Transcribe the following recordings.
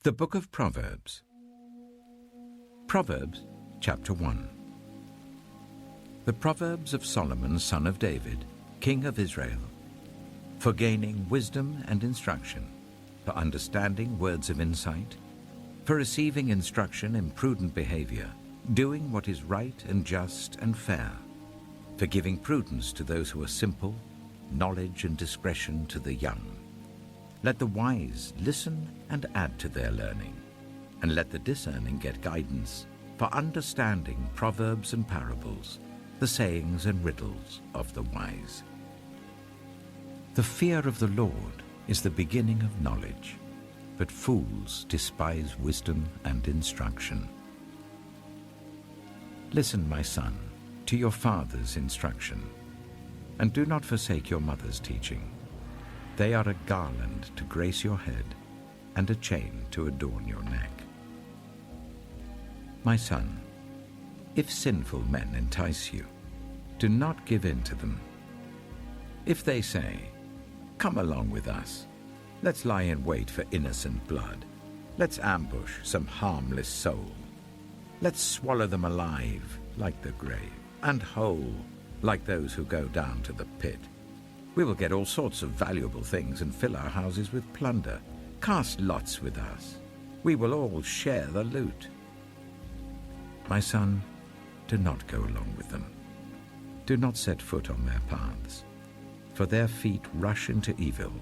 The Book of Proverbs. Proverbs, chapter 1. The Proverbs of Solomon, son of David, king of Israel, for gaining wisdom and instruction, for understanding words of insight, for receiving instruction in prudent behavior, doing what is right and just and fair, for giving prudence to those who are simple, knowledge and discretion to the young. Let the wise listen and add to their learning, and let the discerning get guidance, for understanding proverbs and parables, the sayings and riddles of the wise. The fear of the Lord is the beginning of knowledge, but fools despise wisdom and instruction. Listen, my son, to your father's instruction, and do not forsake your mother's teaching. They are a garland to grace your head and a chain to adorn your neck. My son, if sinful men entice you, do not give in to them. If they say, "Come along with us, let's lie in wait for innocent blood, let's ambush some harmless soul, let's swallow them alive like the grave, and whole like those who go down to the pit. We will get all sorts of valuable things and fill our houses with plunder. Cast lots with us. We will all share the loot." My son, do not go along with them. Do not set foot on their paths, for their feet rush into evil.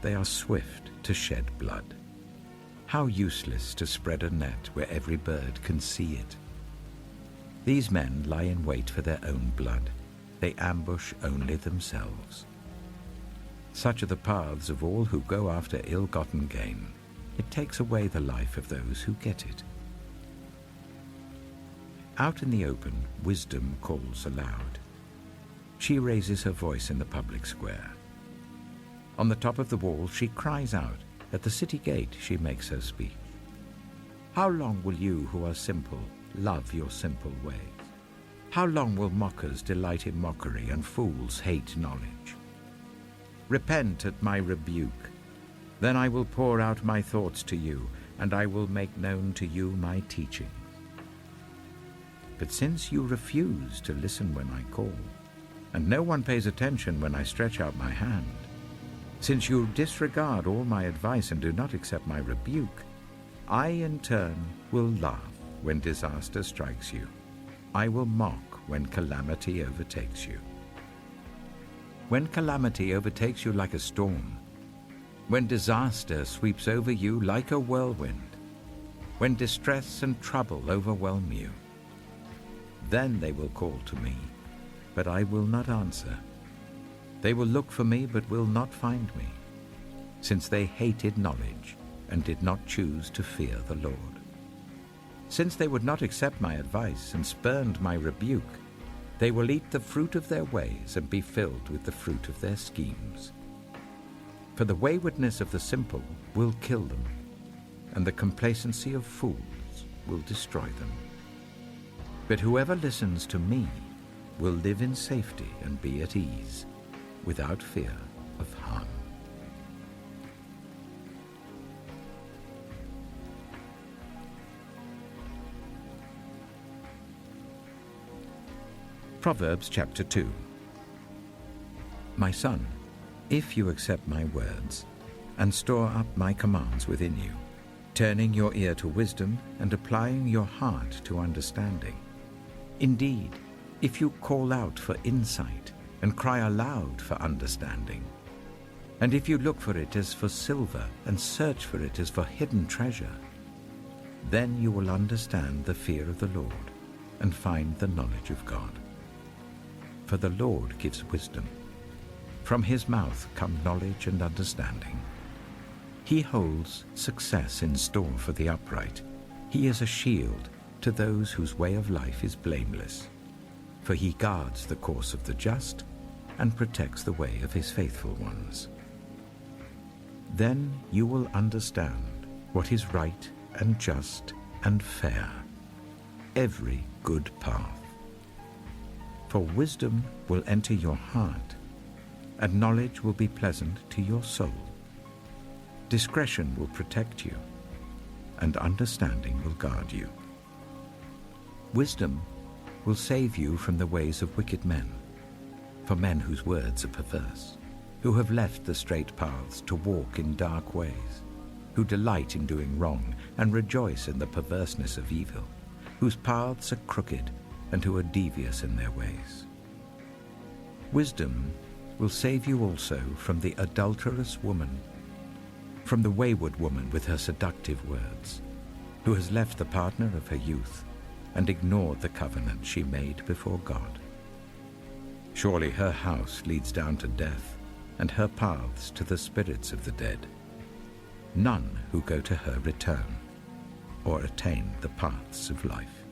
They are swift to shed blood. How useless to spread a net where every bird can see it. These men lie in wait for their own blood. They ambush only themselves. Such are the paths of all who go after ill-gotten gain. It takes away the life of those who get it. Out in the open, wisdom calls aloud. She raises her voice in the public square. On the top of the wall, she cries out. At the city gate, she makes her speech. How long will you who are simple love your simple ways? How long will mockers delight in mockery and fools hate knowledge? Repent at my rebuke. Then I will pour out my thoughts to you, and I will make known to you my teachings. But since you refuse to listen when I call, and no one pays attention when I stretch out my hand, since you disregard all my advice and do not accept my rebuke, I in turn will laugh when disaster strikes you. I will mock when calamity overtakes you. When calamity overtakes you like a storm, when disaster sweeps over you like a whirlwind, when distress and trouble overwhelm you, then they will call to me, but I will not answer. They will look for me, but will not find me, since they hated knowledge and did not choose to fear the Lord. Since they would not accept my advice and spurned my rebuke, they will eat the fruit of their ways and be filled with the fruit of their schemes. For the waywardness of the simple will kill them, and the complacency of fools will destroy them. But whoever listens to me will live in safety and be at ease, without fear of harm. Proverbs chapter 2. My son, if you accept my words and store up my commands within you, turning your ear to wisdom and applying your heart to understanding, indeed, if you call out for insight and cry aloud for understanding, and if you look for it as for silver and search for it as for hidden treasure, then you will understand the fear of the Lord and find the knowledge of God. For the Lord gives wisdom. From his mouth come knowledge and understanding. He holds success in store for the upright. He is a shield to those whose way of life is blameless. For he guards the course of the just and protects the way of his faithful ones. Then you will understand what is right and just and fair, every good path. For wisdom will enter your heart, and knowledge will be pleasant to your soul. Discretion will protect you, and understanding will guard you. Wisdom will save you from the ways of wicked men, for men whose words are perverse, who have left the straight paths to walk in dark ways, who delight in doing wrong and rejoice in the perverseness of evil, whose paths are crooked and who are devious in their ways. Wisdom will save you also from the adulterous woman, from the wayward woman with her seductive words, who has left the partner of her youth and ignored the covenant she made before God. Surely her house leads down to death, and her paths to the spirits of the dead. None who go to her return, or attain the paths of life.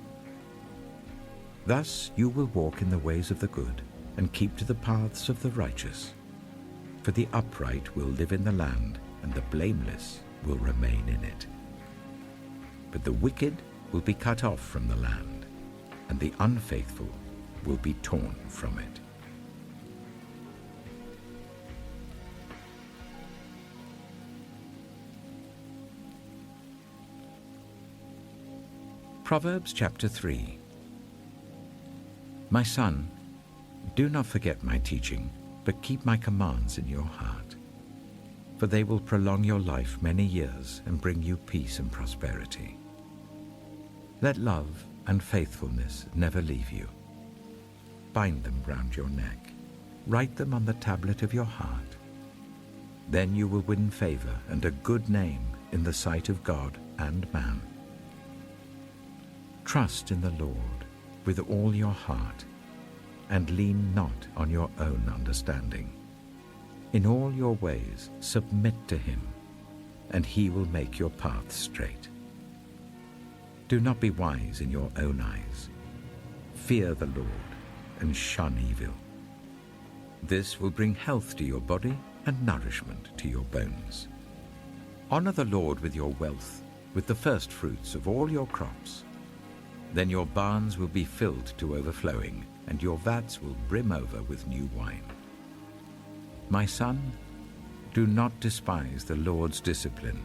Thus you will walk in the ways of the good, and keep to the paths of the righteous. For the upright will live in the land, and the blameless will remain in it. But the wicked will be cut off from the land, and the unfaithful will be torn from it. Proverbs chapter 3. My son, do not forget my teaching, but keep my commands in your heart. For they will prolong your life many years and bring you peace and prosperity. Let love and faithfulness never leave you. Bind them round your neck. Write them on the tablet of your heart. Then you will win favor and a good name in the sight of God and man. Trust in the Lord with all your heart, and lean not on your own understanding. In all your ways submit to him, and he will make your paths straight. Do not be wise in your own eyes. Fear the Lord and shun evil. This will bring health to your body and nourishment to your bones. Honor the Lord with your wealth, with the first fruits of all your crops. Then your barns will be filled to overflowing, and your vats will brim over with new wine. My son, do not despise the Lord's discipline,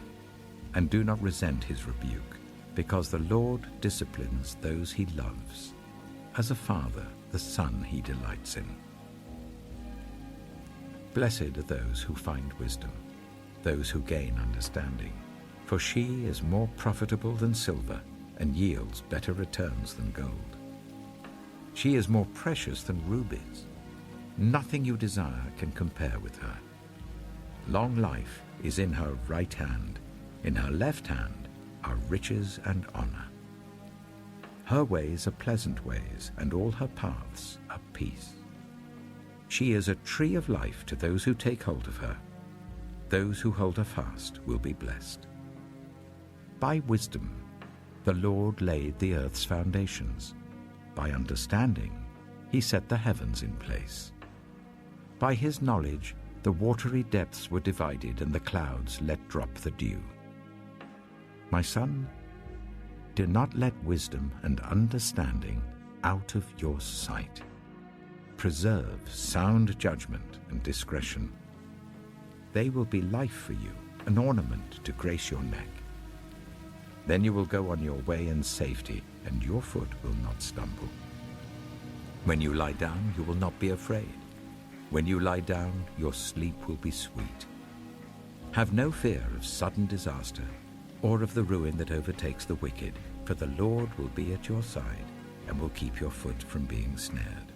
and do not resent his rebuke, because the Lord disciplines those he loves, as a father the son he delights in. Blessed are those who find wisdom, those who gain understanding, for she is more profitable than silver, and yields better returns than gold. She is more precious than rubies. Nothing you desire can compare with her. Long life is in her right hand. In her left hand are riches and honor. Her ways are pleasant ways, and all her paths are peace. She is a tree of life to those who take hold of her. Those who hold her fast will be blessed. By wisdom, the Lord laid the earth's foundations. By understanding, he set the heavens in place. By his knowledge, the watery depths were divided, and the clouds let drop the dew. My son, do not let wisdom and understanding out of your sight. Preserve sound judgment and discretion. They will be life for you, an ornament to grace your neck. Then you will go on your way in safety, and your foot will not stumble. When you lie down, you will not be afraid. When you lie down, your sleep will be sweet. Have no fear of sudden disaster, or of the ruin that overtakes the wicked, for the Lord will be at your side, and will keep your foot from being snared.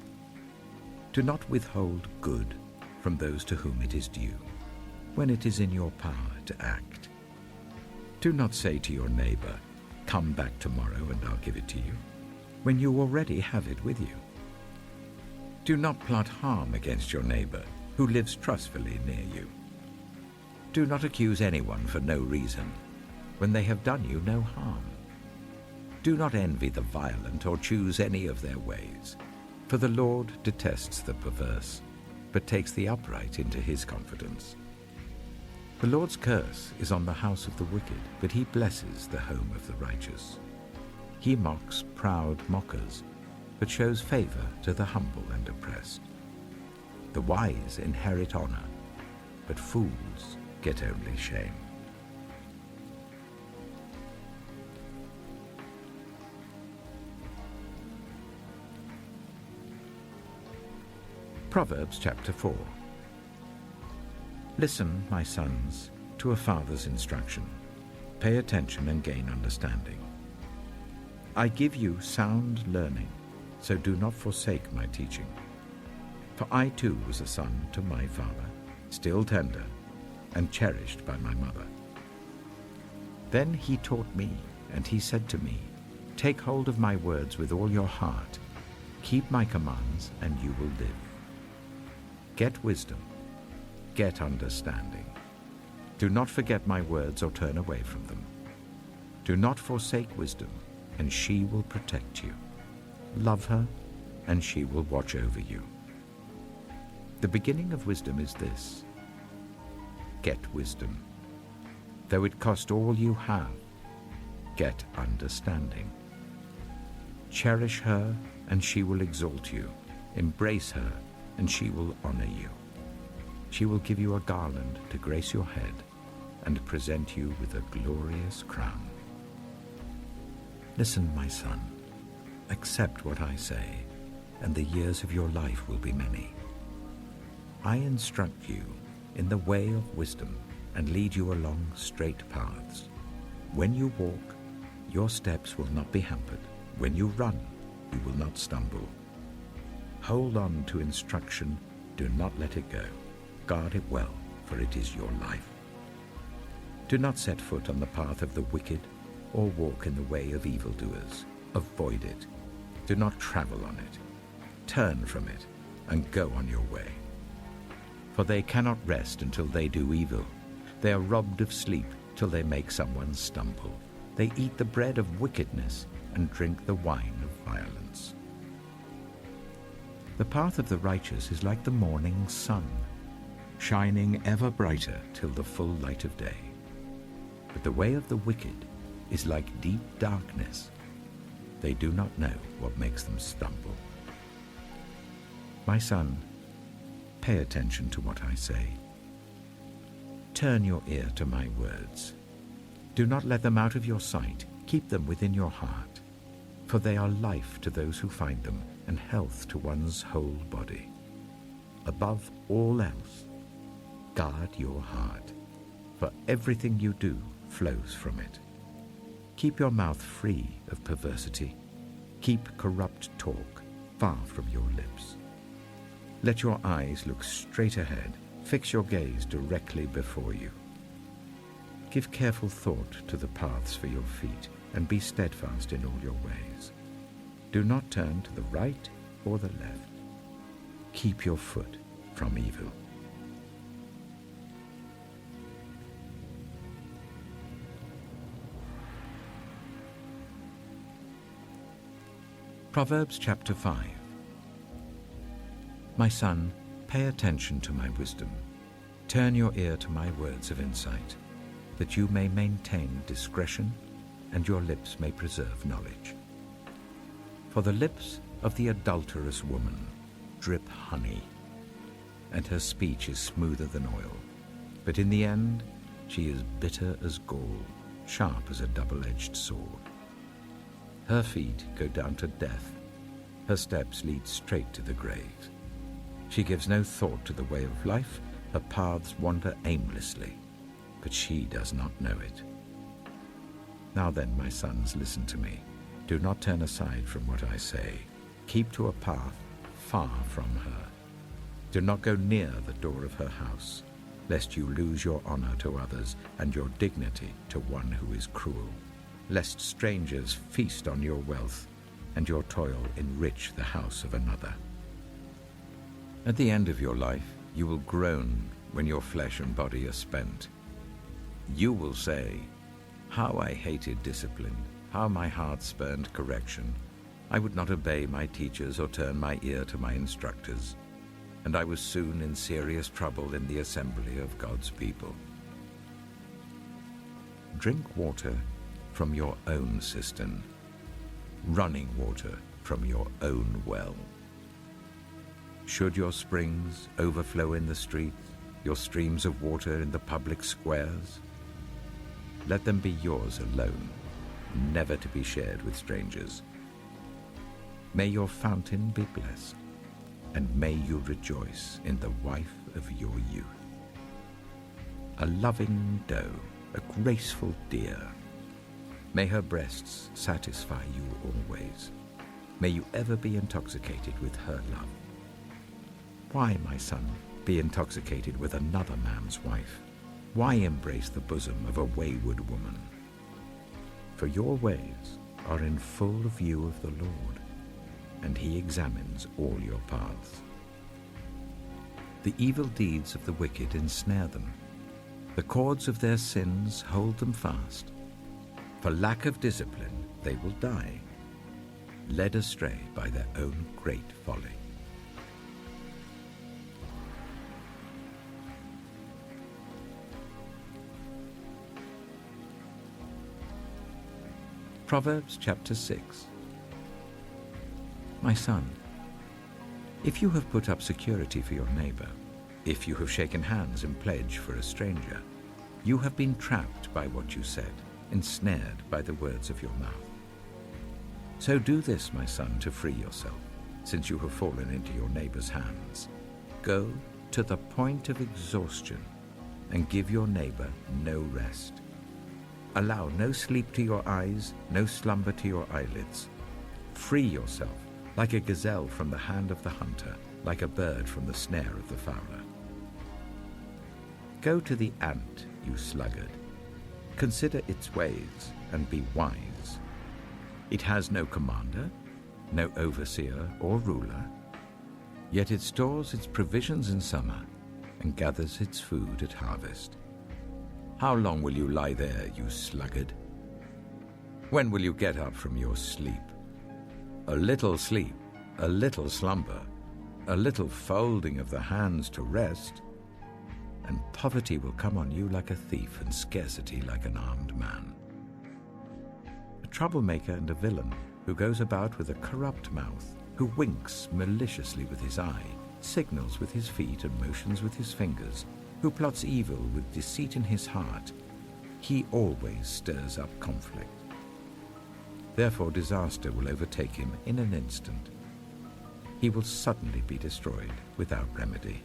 Do not withhold good from those to whom it is due, when it is in your power to act. Do not say to your neighbor, "Come back tomorrow and I'll give it to you," when you already have it with you. Do not plot harm against your neighbor who lives trustfully near you. Do not accuse anyone for no reason, when they have done you no harm. Do not envy the violent or choose any of their ways, for the Lord detests the perverse, but takes the upright into his confidence. The Lord's curse is on the house of the wicked, but he blesses the home of the righteous. He mocks proud mockers, but shows favor to the humble and oppressed. The wise inherit honor, but fools get only shame. Proverbs chapter 4. Listen, my sons, to a father's instruction. Pay attention and gain understanding. I give you sound learning, so do not forsake my teaching. For I too was a son to my father, still tender and cherished by my mother. Then he taught me, and he said to me, take hold of my words with all your heart. Keep my commands, and you will live. Get wisdom. Get understanding. Do not forget my words or turn away from them. Do not forsake wisdom, and she will protect you. Love her, and she will watch over you. The beginning of wisdom is this: get wisdom. Though it cost all you have, get understanding. Cherish her, and she will exalt you. Embrace her, and she will honor you. She will give you a garland to grace your head and present you with a glorious crown. Listen, my son, accept what I say, and the years of your life will be many. I instruct you in the way of wisdom and lead you along straight paths. When you walk, your steps will not be hampered. When you run, you will not stumble. Hold on to instruction, do not let it go. Guard it well, for it is your life. Do not set foot on the path of the wicked, or walk in the way of evildoers. Avoid it. Do not travel on it. Turn from it, and go on your way. For they cannot rest until they do evil. They are robbed of sleep till they make someone stumble. They eat the bread of wickedness and drink the wine of violence. The path of the righteous is like the morning sun, shining ever brighter till the full light of day. But the way of the wicked is like deep darkness. They do not know what makes them stumble. My son, pay attention to what I say. Turn your ear to my words. Do not let them out of your sight. Keep them within your heart, for they are life to those who find them and health to one's whole body. Above all else, guard your heart, for everything you do flows from it. Keep your mouth free of perversity. Keep corrupt talk far from your lips. Let your eyes look straight ahead. Fix your gaze directly before you. Give careful thought to the paths for your feet, and be steadfast in all your ways. Do not turn to the right or the left. Keep your foot from evil. Proverbs chapter 5. My son, pay attention to my wisdom. Turn your ear to my words of insight, that you may maintain discretion and your lips may preserve knowledge. For the lips of the adulterous woman drip honey, and her speech is smoother than oil. But in the end, she is bitter as gall, sharp as a double-edged sword. Her feet go down to death. Her steps lead straight to the grave. She gives no thought to the way of life. Her paths wander aimlessly, but she does not know it. Now then, my sons, listen to me. Do not turn aside from what I say. Keep to a path far from her. Do not go near the door of her house, lest you lose your honor to others and your dignity to one who is cruel, lest strangers feast on your wealth and your toil enrich the house of another. At the end of your life, you will groan when your flesh and body are spent. You will say, how I hated discipline, how my heart spurned correction. I would not obey my teachers or turn my ear to my instructors, and I was soon in serious trouble in the assembly of God's people. Drink water from your own cistern, running water from your own well. Should your springs overflow in the streets, your streams of water in the public squares, let them be yours alone, never to be shared with strangers. May your fountain be blessed, and may you rejoice in the wife of your youth. A loving doe, a graceful deer, may her breasts satisfy you always. May you ever be intoxicated with her love. Why, my son, be intoxicated with another man's wife? Why embrace the bosom of a wayward woman? For your ways are in full view of the Lord, and he examines all your paths. The evil deeds of the wicked ensnare them. The cords of their sins hold them fast. For lack of discipline, they will die, led astray by their own great folly. Proverbs chapter 6. My son, if you have put up security for your neighbor, if you have shaken hands in pledge for a stranger, you have been trapped by what you said, ensnared by the words of your mouth. So do this, my son, to free yourself, since you have fallen into your neighbor's hands. Go to the point of exhaustion and give your neighbor no rest. Allow no sleep to your eyes, no slumber to your eyelids. Free yourself like a gazelle from the hand of the hunter, like a bird from the snare of the fowler. Go to the ant, you sluggard. Consider its ways and be wise. It has no commander, no overseer or ruler, yet it stores its provisions in summer and gathers its food at harvest. How long will you lie there, you sluggard? When will you get up from your sleep? A little sleep, a little slumber, a little folding of the hands to rest, and poverty will come on you like a thief and scarcity like an armed man. A troublemaker and a villain who goes about with a corrupt mouth, who winks maliciously with his eye, signals with his feet and motions with his fingers, who plots evil with deceit in his heart, he always stirs up conflict. Therefore disaster will overtake him in an instant. He will suddenly be destroyed without remedy.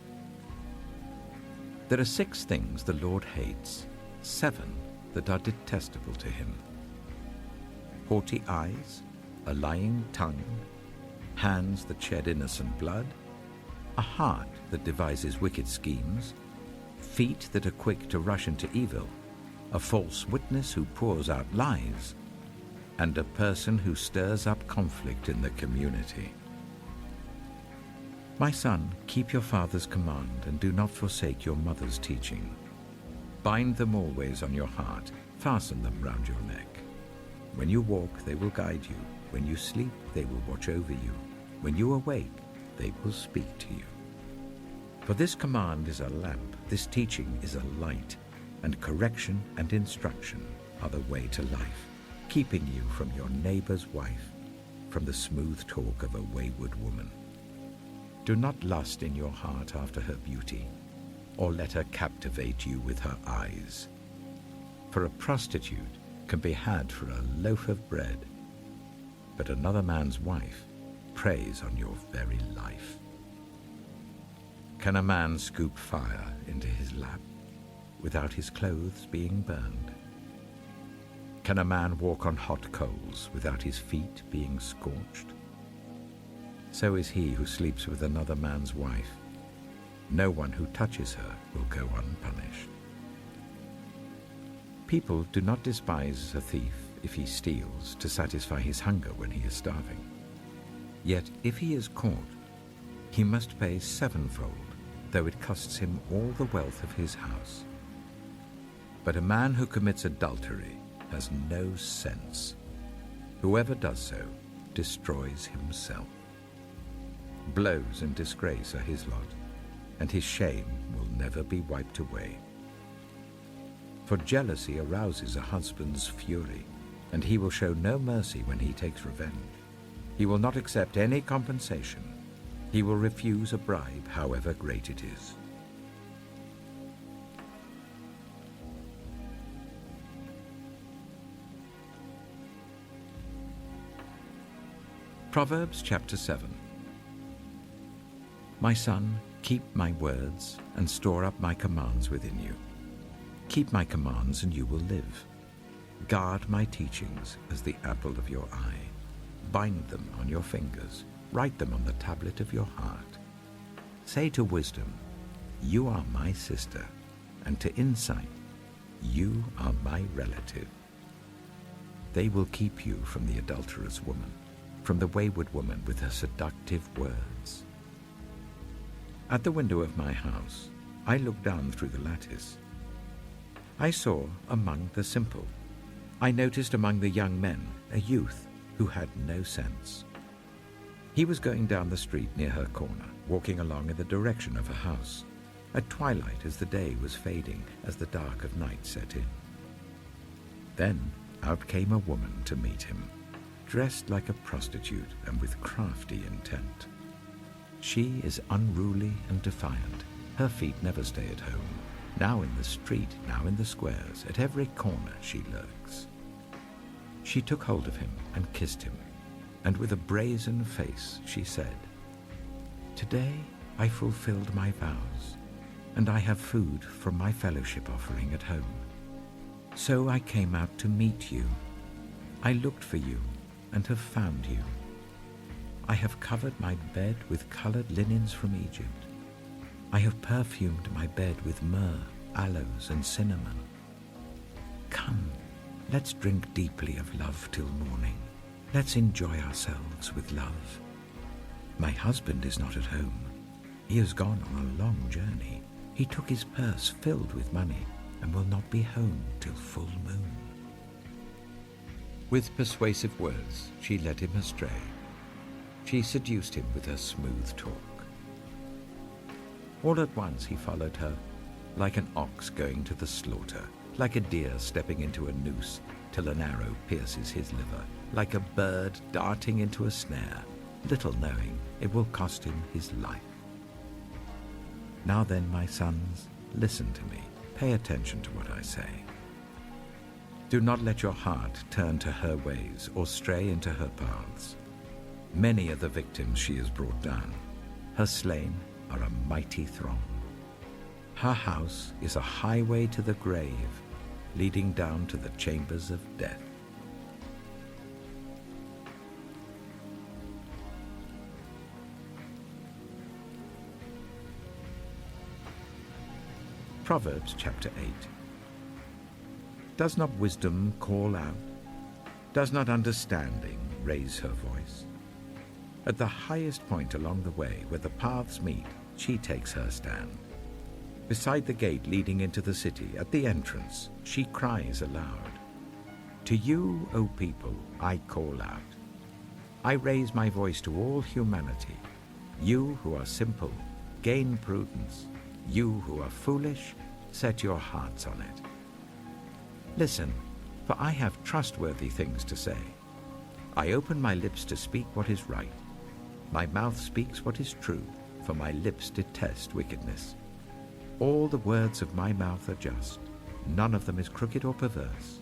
There are 6 things the Lord hates, 7 that are detestable to him: haughty eyes, a lying tongue, hands that shed innocent blood, a heart that devises wicked schemes, feet that are quick to rush into evil, a false witness who pours out lies, and a person who stirs up conflict in the community. My son, keep your father's command and do not forsake your mother's teaching. Bind them always on your heart, fasten them round your neck. When you walk, they will guide you. When you sleep, they will watch over you. When you awake, they will speak to you. For this command is a lamp, this teaching is a light, and correction and instruction are the way to life, keeping you from your neighbor's wife, from the smooth talk of a wayward woman. Do not lust in your heart after her beauty, or let her captivate you with her eyes. For a prostitute can be had for a loaf of bread, but another man's wife preys on your very life. Can a man scoop fire into his lap without his clothes being burned? Can a man walk on hot coals without his feet being scorched? So is he who sleeps with another man's wife. No one who touches her will go unpunished. People do not despise a thief if he steals to satisfy his hunger when he is starving. Yet if he is caught, he must pay 7-fold, though it costs him all the wealth of his house. But a man who commits adultery has no sense. Whoever does so destroys himself. Blows and disgrace are his lot, and his shame will never be wiped away. For jealousy arouses a husband's fury, and he will show no mercy when he takes revenge. He will not accept any compensation. He will refuse a bribe, however great it is. Proverbs chapter 7. My son, keep my words and store up my commands within you. Keep my commands and you will live. Guard my teachings as the apple of your eye. Bind them on your fingers. Write them on the tablet of your heart. Say to wisdom, you are my sister, and to insight, you are my relative. They will keep you from the adulterous woman, from the wayward woman with her seductive words. At the window of my house, I looked down through the lattice. I saw among the simple. I noticed among the young men a youth who had no sense. He was going down the street near her corner, walking along in the direction of her house, at twilight as the day was fading, as the dark of night set in. Then out came a woman to meet him, dressed like a prostitute and with crafty intent. She is unruly and defiant. Her feet never stay at home. Now in the street, now in the squares, at every corner she lurks. She took hold of him and kissed him, and with a brazen face she said, "Today I fulfilled my vows, and I have food from my fellowship offering at home. So I came out to meet you. I looked for you and have found you. I have covered my bed with colored linens from Egypt. I have perfumed my bed with myrrh, aloes, and cinnamon. Come, let's drink deeply of love till morning. Let's enjoy ourselves with love. My husband is not at home. He has gone on a long journey. He took his purse filled with money and will not be home till full moon." With persuasive words, she led him astray. She seduced him with her smooth talk. All at once he followed her, like an ox going to the slaughter, like a deer stepping into a noose till an arrow pierces his liver, like a bird darting into a snare, little knowing it will cost him his life. Now then, my sons, listen to me. Pay attention to what I say. Do not let your heart turn to her ways or stray into her paths. Many are the victims she has brought down. Her slain are a mighty throng. Her house is a highway to the grave, leading down to the chambers of death. Proverbs chapter 8. Does not wisdom call out? Does not understanding raise her voice? At the highest point along the way where the paths meet, she takes her stand. Beside the gate leading into the city, at the entrance, she cries aloud. To you, O people, I call out. I raise my voice to all humanity. You who are simple, gain prudence. You who are foolish, set your hearts on it. Listen, for I have trustworthy things to say. I open my lips to speak what is right. My mouth speaks what is true, for my lips detest wickedness. All the words of my mouth are just. None of them is crooked or perverse.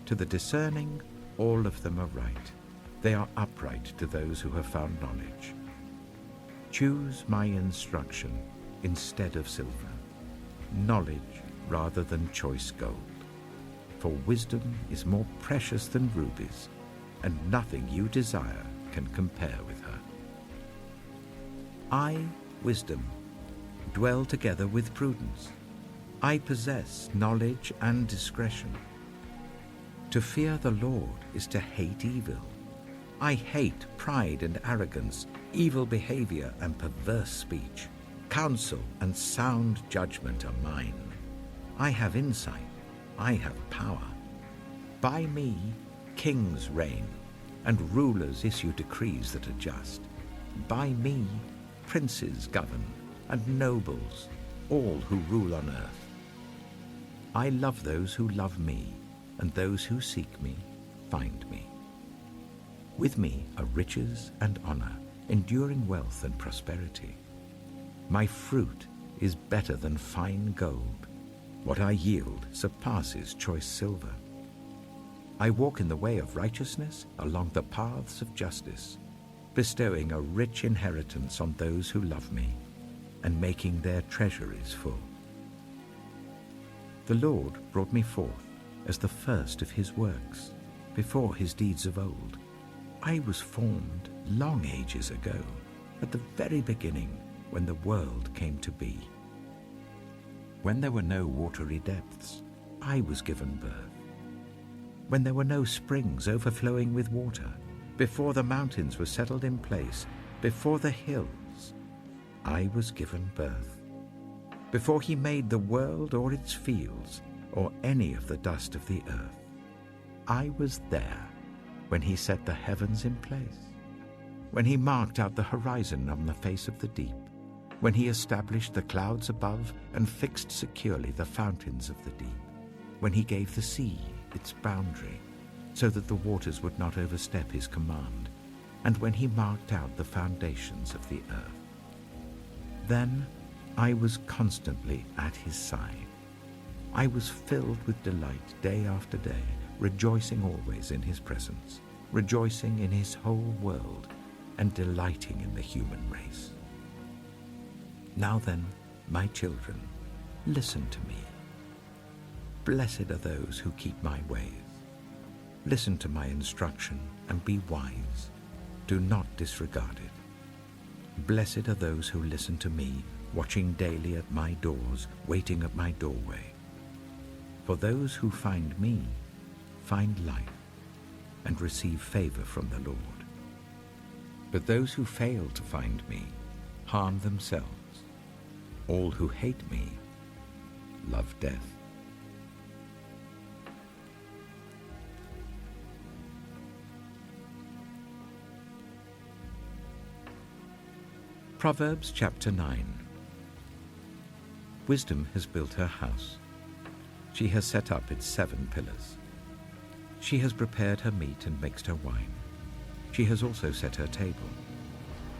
To the discerning, all of them are right. They are upright to those who have found knowledge. Choose my instruction instead of silver, knowledge rather than choice gold. For wisdom is more precious than rubies, and nothing you desire can compare with her. I, wisdom, dwell together with prudence. I possess knowledge and discretion. To fear the Lord is to hate evil. I hate pride and arrogance, evil behavior and perverse speech. Counsel and sound judgment are mine. I have insight. I have power. By me, kings reign, and rulers issue decrees that are just. By me, princes govern, and nobles, all who rule on earth. I love those who love me, and those who seek me find me. With me are riches and honor, enduring wealth and prosperity. My fruit is better than fine gold. What I yield surpasses choice silver. I walk in the way of righteousness along the paths of justice, bestowing a rich inheritance on those who love me. and making their treasuries full. The Lord brought me forth as the first of his works, before his deeds of old. I was formed long ages ago, at the very beginning, when the world came to be. When there were no watery depths, I was given birth. When there were no springs overflowing with water, before the mountains were settled in place, before the hills, I was given birth. Before he made the world or its fields, or any of the dust of the earth, I was there when he set the heavens in place, when he marked out the horizon on the face of the deep, when he established the clouds above and fixed securely the fountains of the deep, when he gave the sea its boundary, so that the waters would not overstep his command, and when he marked out the foundations of the earth. Then I was constantly at his side. I was filled with delight day after day, rejoicing always in his presence, rejoicing in his whole world, and delighting in the human race. Now then, my children, listen to me. Blessed are those who keep my ways. Listen to my instruction and be wise. Do not disregard it. Blessed are those who listen to me, watching daily at my doors, waiting at my doorway. For those who find me find life and receive favor from the Lord. But those who fail to find me harm themselves. All who hate me love death. Proverbs chapter 9. Wisdom has built her house. She has set up its 7 pillars. She has prepared her meat and mixed her wine. She has also set her table.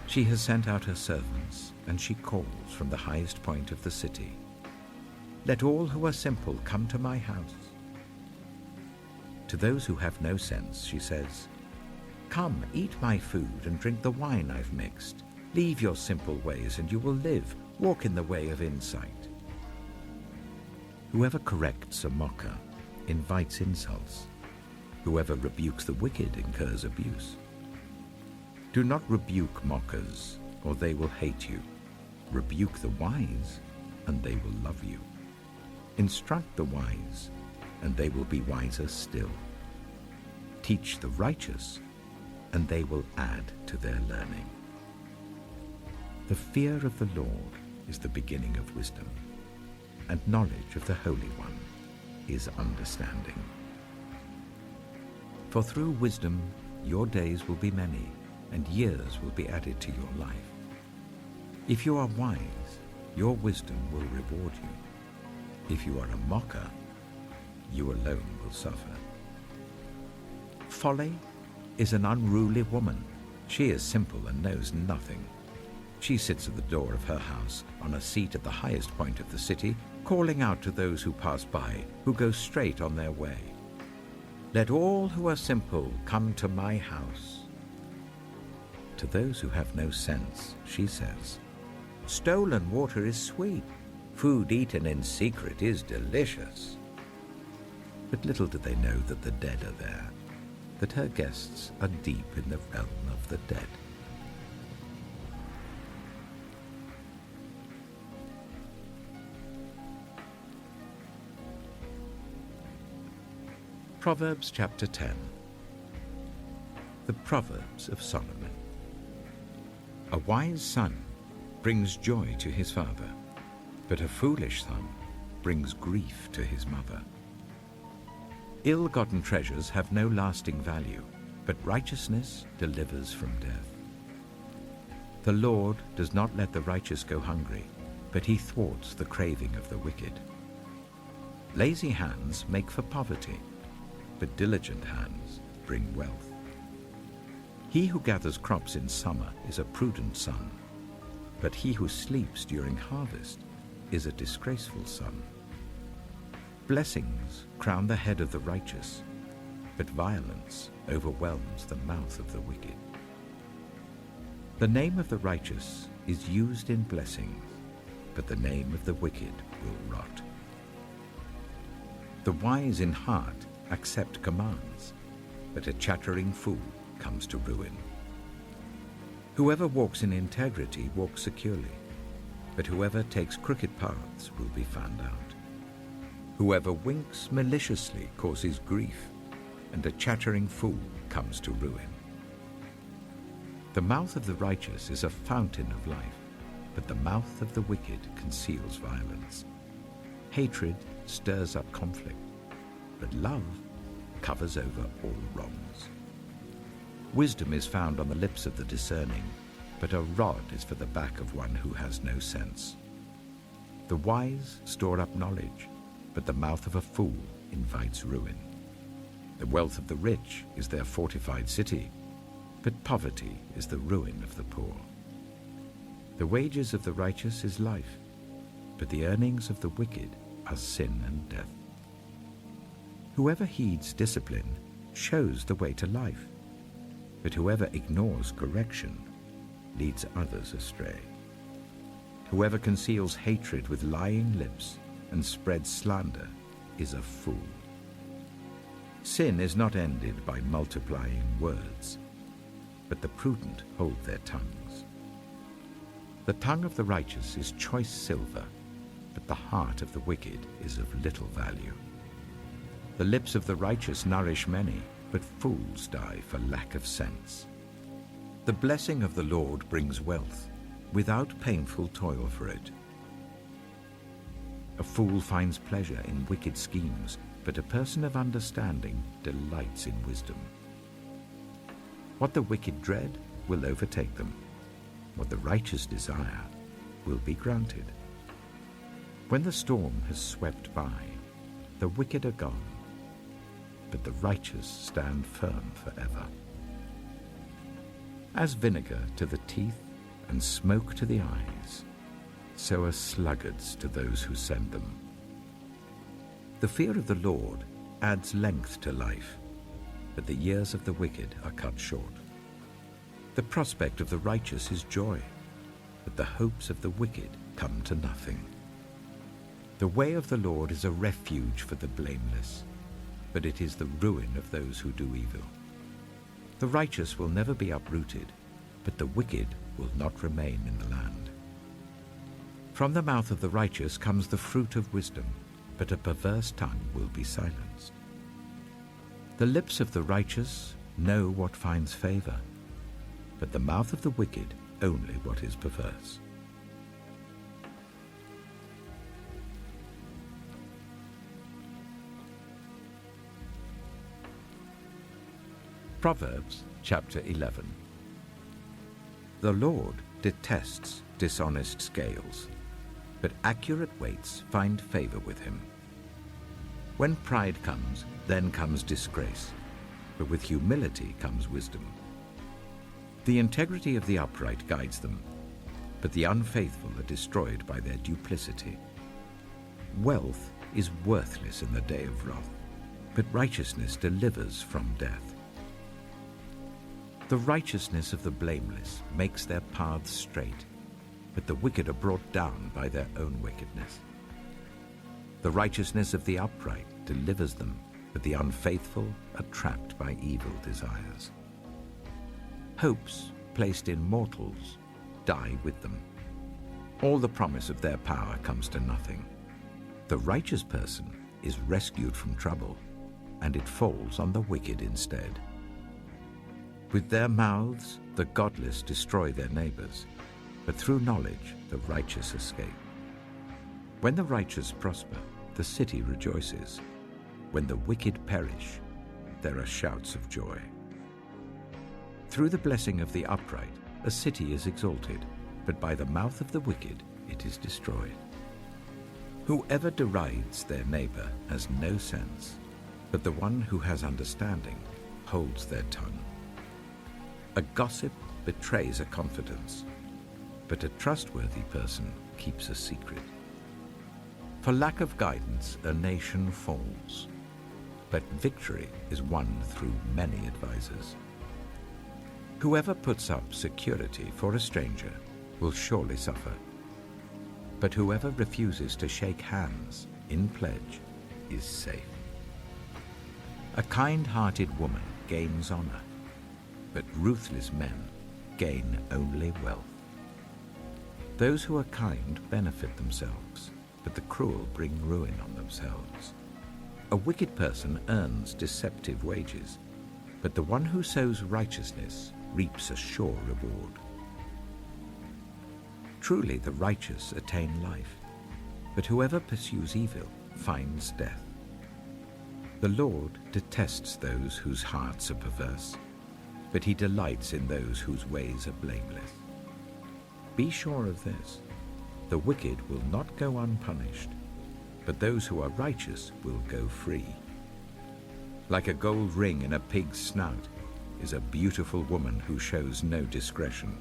She has sent out her servants, and she calls from the highest point of the city. Let all who are simple come to my house. To those who have no sense, she says, come, eat my food and drink the wine I've mixed. Leave your simple ways and you will live. Walk in the way of insight. Whoever corrects a mocker invites insults. Whoever rebukes the wicked incurs abuse. Do not rebuke mockers, or they will hate you. Rebuke the wise, and they will love you. Instruct the wise, and they will be wiser still. Teach the righteous, and they will add to their learning. The fear of the Lord is the beginning of wisdom, and knowledge of the Holy One is understanding. For through wisdom your days will be many, and years will be added to your life. If you are wise, your wisdom will reward you. If you are a mocker, you alone will suffer. Folly is an unruly woman. She is simple and knows nothing. She sits at the door of her house, on a seat at the highest point of the city, calling out to those who pass by, who go straight on their way. Let all who are simple come to my house. To those who have no sense, she says, stolen water is sweet. Food eaten in secret is delicious. But little do they know that the dead are there, that her guests are deep in the realm of the dead. Proverbs chapter 10. The Proverbs of Solomon. A wise son brings joy to his father, but a foolish son brings grief to his mother. Ill-gotten treasures have no lasting value, but righteousness delivers from death. The Lord does not let the righteous go hungry, but he thwarts the craving of the wicked. Lazy hands make for poverty, but diligent hands bring wealth. He who gathers crops in summer is a prudent son, but he who sleeps during harvest is a disgraceful son. Blessings crown the head of the righteous, but violence overwhelms the mouth of the wicked. The name of the righteous is used in blessings, but the name of the wicked will rot. The wise in heart accept commands, but a chattering fool comes to ruin. Whoever walks in integrity walks securely, but whoever takes crooked paths will be found out. Whoever winks maliciously causes grief, and a chattering fool comes to ruin. The mouth of the righteous is a fountain of life, but the mouth of the wicked conceals violence. Hatred stirs up conflict, but love covers over all wrongs. Wisdom is found on the lips of the discerning, but a rod is for the back of one who has no sense. The wise store up knowledge, but the mouth of a fool invites ruin. The wealth of the rich is their fortified city, but poverty is the ruin of the poor. The wages of the righteous is life, but the earnings of the wicked are sin and death. Whoever heeds discipline shows the way to life, but whoever ignores correction leads others astray. Whoever conceals hatred with lying lips and spreads slander is a fool. Sin is not ended by multiplying words, but the prudent hold their tongues. The tongue of the righteous is choice silver, but the heart of the wicked is of little value. The lips of the righteous nourish many, but fools die for lack of sense. The blessing of the Lord brings wealth, without painful toil for it. A fool finds pleasure in wicked schemes, but a person of understanding delights in wisdom. What the wicked dread will overtake them. What the righteous desire will be granted. When the storm has swept by, the wicked are gone, but the righteous stand firm forever. As vinegar to the teeth and smoke to the eyes, so are sluggards to those who send them. The fear of the Lord adds length to life, but the years of the wicked are cut short. The prospect of the righteous is joy, but the hopes of the wicked come to nothing. The way of the Lord is a refuge for the blameless, but it is the ruin of those who do evil. The righteous will never be uprooted, but the wicked will not remain in the land. From the mouth of the righteous comes the fruit of wisdom, but a perverse tongue will be silenced. The lips of the righteous know what finds favor, but the mouth of the wicked only what is perverse. Proverbs chapter 11. The Lord detests dishonest scales, but accurate weights find favor with him. When pride comes, then comes disgrace, but with humility comes wisdom. The integrity of the upright guides them, but the unfaithful are destroyed by their duplicity. Wealth is worthless in the day of wrath, but righteousness delivers from death. The righteousness of the blameless makes their paths straight, but the wicked are brought down by their own wickedness. The righteousness of the upright delivers them, but the unfaithful are trapped by evil desires. Hopes placed in mortals die with them. All the promise of their power comes to nothing. The righteous person is rescued from trouble, and it falls on the wicked instead. With their mouths, the godless destroy their neighbors, but through knowledge, the righteous escape. When the righteous prosper, the city rejoices. When the wicked perish, there are shouts of joy. Through the blessing of the upright, a city is exalted, but by the mouth of the wicked it is destroyed. Whoever derides their neighbor has no sense, but the one who has understanding holds their tongue. A gossip betrays a confidence, but a trustworthy person keeps a secret. For lack of guidance, a nation falls, but victory is won through many advisers. Whoever puts up security for a stranger will surely suffer, but whoever refuses to shake hands in pledge is safe. A kind-hearted woman gains honor, but ruthless men gain only wealth. Those who are kind benefit themselves, but the cruel bring ruin on themselves. A wicked person earns deceptive wages, but the one who sows righteousness reaps a sure reward. Truly the righteous attain life, but whoever pursues evil finds death. The Lord detests those whose hearts are perverse, but he delights in those whose ways are blameless. Be sure of this, the wicked will not go unpunished, but those who are righteous will go free. Like a gold ring in a pig's snout is a beautiful woman who shows no discretion.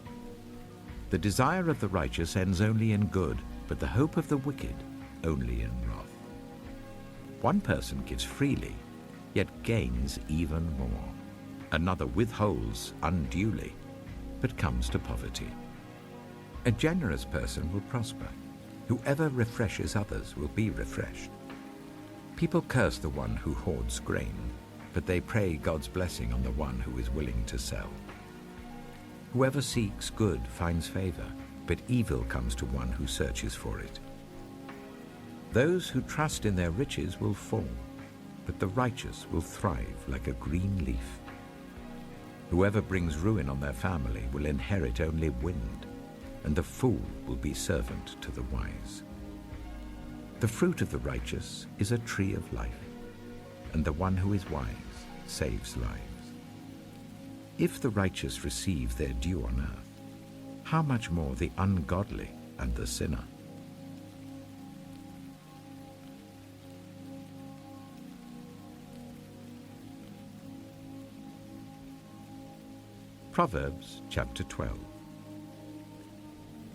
The desire of the righteous ends only in good, but the hope of the wicked only in wrath. One person gives freely, yet gains even more. Another withholds unduly, but comes to poverty. A generous person will prosper. Whoever refreshes others will be refreshed. People curse the one who hoards grain, but they pray God's blessing on the one who is willing to sell. Whoever seeks good finds favor, but evil comes to one who searches for it. Those who trust in their riches will fall, but the righteous will thrive like a green leaf. Whoever brings ruin on their family will inherit only wind, and the fool will be servant to the wise. The fruit of the righteous is a tree of life, and the one who is wise saves lives. If the righteous receive their due on earth, how much more the ungodly and the sinner? Proverbs chapter 12.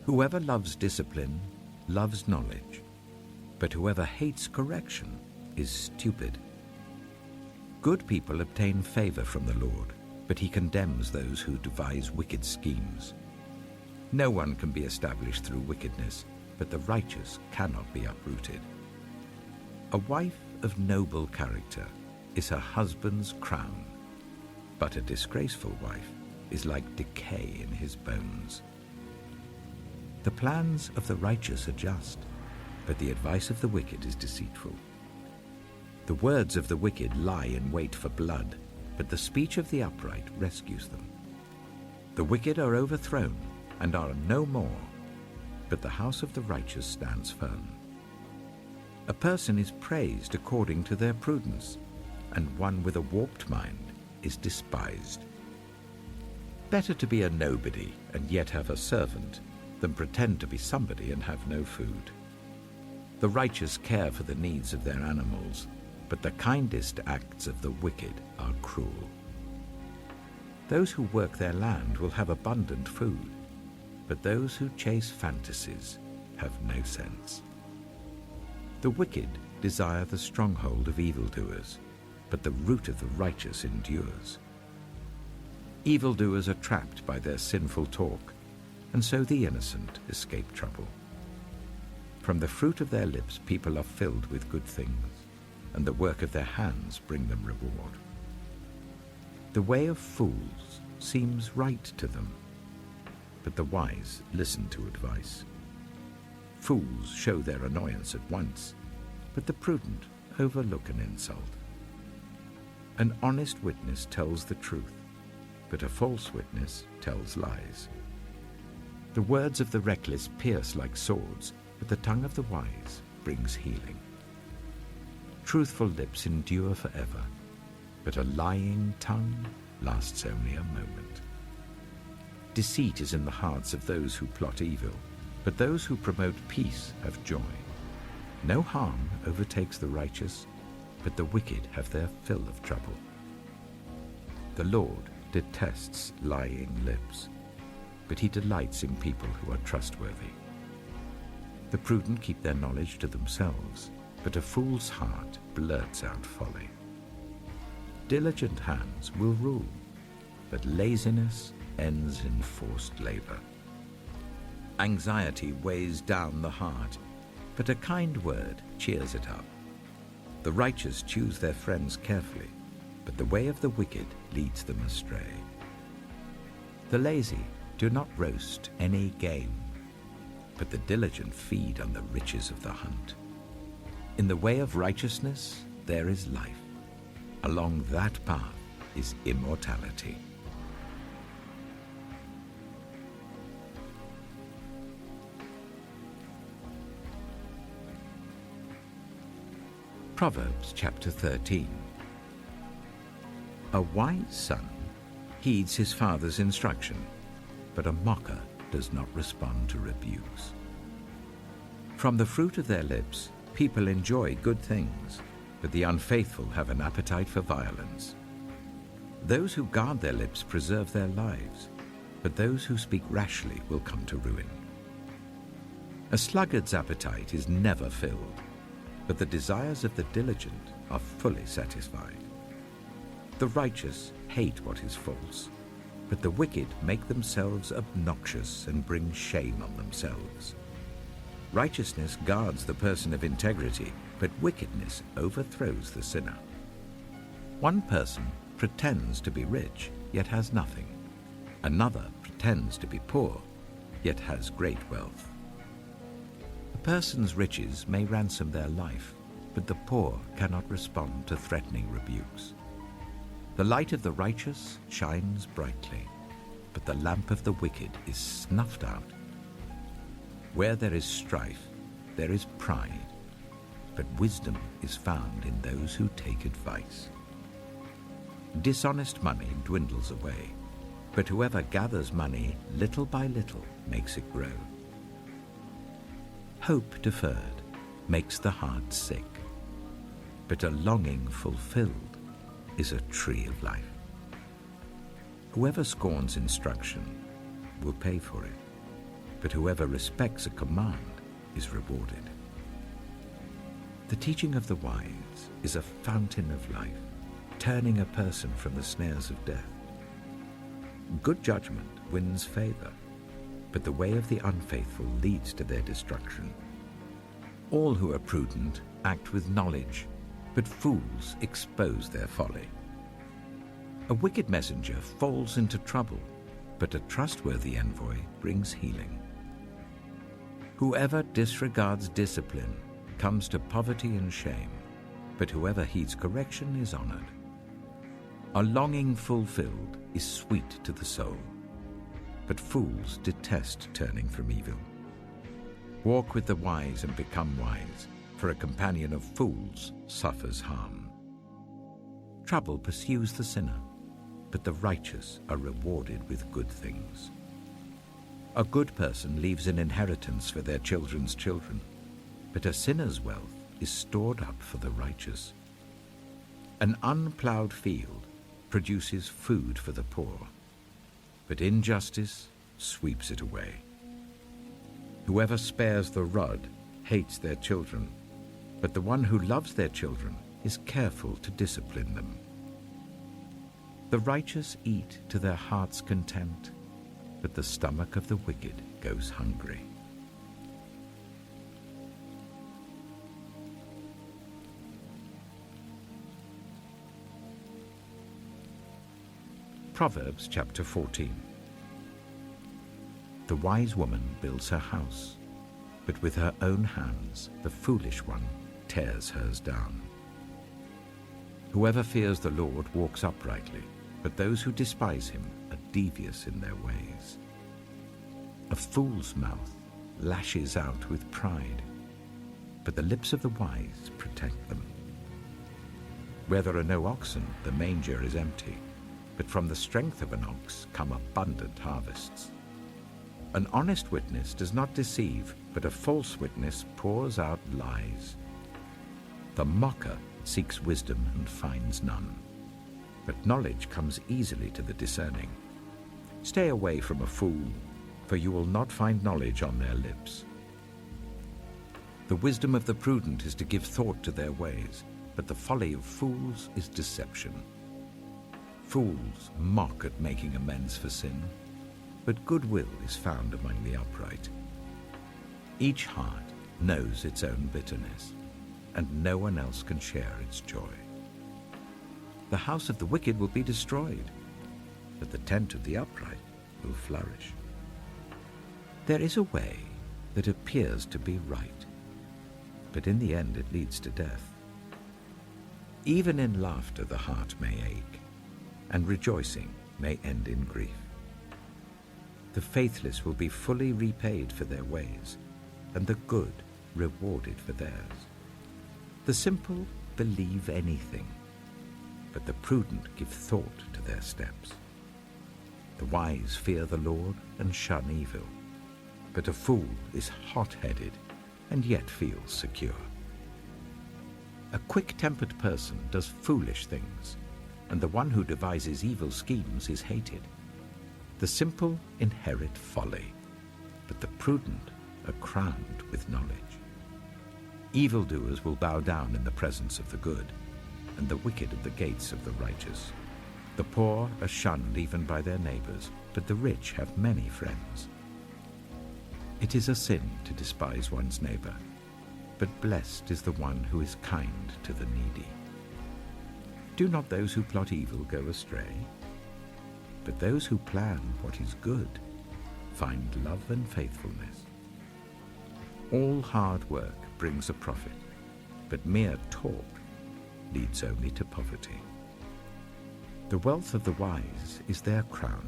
Whoever loves discipline loves knowledge, but whoever hates correction is stupid. Good people obtain favor from the Lord, but he condemns those who devise wicked schemes. No one can be established through wickedness, but the righteous cannot be uprooted. A wife of noble character is her husband's crown, but a disgraceful wife is like decay in his bones. The plans of the righteous are just, but the advice of the wicked is deceitful. The words of the wicked lie in wait for blood, but the speech of the upright rescues them. The wicked are overthrown and are no more, but the house of the righteous stands firm. A person is praised according to their prudence, and one with a warped mind is despised. Better to be a nobody and yet have a servant than pretend to be somebody and have no food. The righteous care for the needs of their animals, but the kindest acts of the wicked are cruel. Those who work their land will have abundant food, but those who chase fantasies have no sense. The wicked desire the stronghold of evildoers, but the root of the righteous endures. Evildoers are trapped by their sinful talk, and so the innocent escape trouble. From the fruit of their lips people are filled with good things, and the work of their hands bring them reward. The way of fools seems right to them, but the wise listen to advice. Fools show their annoyance at once, but the prudent overlook an insult. An honest witness tells the truth, but a false witness tells lies. The words of the reckless pierce like swords, but the tongue of the wise brings healing. Truthful lips endure forever, but a lying tongue lasts only a moment. Deceit is in the hearts of those who plot evil, but those who promote peace have joy. No harm overtakes the righteous, but the wicked have their fill of trouble. The Lord detests lying lips, but he delights in people who are trustworthy. The prudent keep their knowledge to themselves, but a fool's heart blurts out folly. Diligent hands will rule, but laziness ends in forced labor. Anxiety weighs down the heart, but a kind word cheers it up. The righteous choose their friends carefully, but the way of the wicked leads them astray. The lazy do not roast any game, but the diligent feed on the riches of the hunt. In the way of righteousness there is life. Along that path is immortality. Proverbs chapter 13. A wise son heeds his father's instruction, but a mocker does not respond to rebukes. From the fruit of their lips, people enjoy good things, but the unfaithful have an appetite for violence. Those who guard their lips preserve their lives, but those who speak rashly will come to ruin. A sluggard's appetite is never filled, but the desires of the diligent are fully satisfied. The righteous hate what is false, but the wicked make themselves obnoxious and bring shame on themselves. Righteousness guards the person of integrity, but wickedness overthrows the sinner. One person pretends to be rich, yet has nothing. Another pretends to be poor, yet has great wealth. A person's riches may ransom their life, but the poor cannot respond to threatening rebukes. The light of the righteous shines brightly, but the lamp of the wicked is snuffed out. Where there is strife, there is pride, but wisdom is found in those who take advice. Dishonest money dwindles away, but whoever gathers money little by little makes it grow. Hope deferred makes the heart sick, but a longing fulfilled is a tree of life. Whoever scorns instruction will pay for it, but whoever respects a command is rewarded. The teaching of the wise is a fountain of life, turning a person from the snares of death. Good judgment wins favor, but the way of the unfaithful leads to their destruction. All who are prudent act with knowledge, but fools expose their folly. A wicked messenger falls into trouble, but a trustworthy envoy brings healing. Whoever disregards discipline comes to poverty and shame, but whoever heeds correction is honored. A longing fulfilled is sweet to the soul, but fools detest turning from evil. Walk with the wise and become wise, for a companion of fools suffers harm. Trouble pursues the sinner, but the righteous are rewarded with good things. A good person leaves an inheritance for their children's children, but a sinner's wealth is stored up for the righteous. An unplowed field produces food for the poor, but injustice sweeps it away. Whoever spares the rod hates their children, but the one who loves their children is careful to discipline them. The righteous eat to their heart's content, but the stomach of the wicked goes hungry. Proverbs chapter 14. The wise woman builds her house, but with her own hands the foolish one tears hers down. Whoever fears the Lord walks uprightly, but those who despise him are devious in their ways. A fool's mouth lashes out with pride, but the lips of the wise protect them. Where there are no oxen, the manger is empty, but from the strength of an ox come abundant harvests. An honest witness does not deceive, but a false witness pours out lies. The mocker seeks wisdom and finds none, but knowledge comes easily to the discerning. Stay away from a fool, for you will not find knowledge on their lips. The wisdom of the prudent is to give thought to their ways, but the folly of fools is deception. Fools mock at making amends for sin, but goodwill is found among the upright. Each heart knows its own bitterness, and no one else can share its joy. The house of the wicked will be destroyed, but the tent of the upright will flourish. There is a way that appears to be right, but in the end it leads to death. Even in laughter the heart may ache, and rejoicing may end in grief. The faithless will be fully repaid for their ways, and the good rewarded for theirs. The simple believe anything, but the prudent give thought to their steps. The wise fear the Lord and shun evil, but a fool is hot-headed and yet feels secure. A quick-tempered person does foolish things, and the one who devises evil schemes is hated. The simple inherit folly, but the prudent are crowned with knowledge. Evildoers will bow down in the presence of the good, and the wicked at the gates of the righteous. The poor are shunned even by their neighbors, but the rich have many friends. It is a sin to despise one's neighbor, but blessed is the one who is kind to the needy. Do not those who plot evil go astray? But those who plan what is good find love and faithfulness. All hard work brings a profit, but mere talk leads only to poverty. The wealth of the wise is their crown,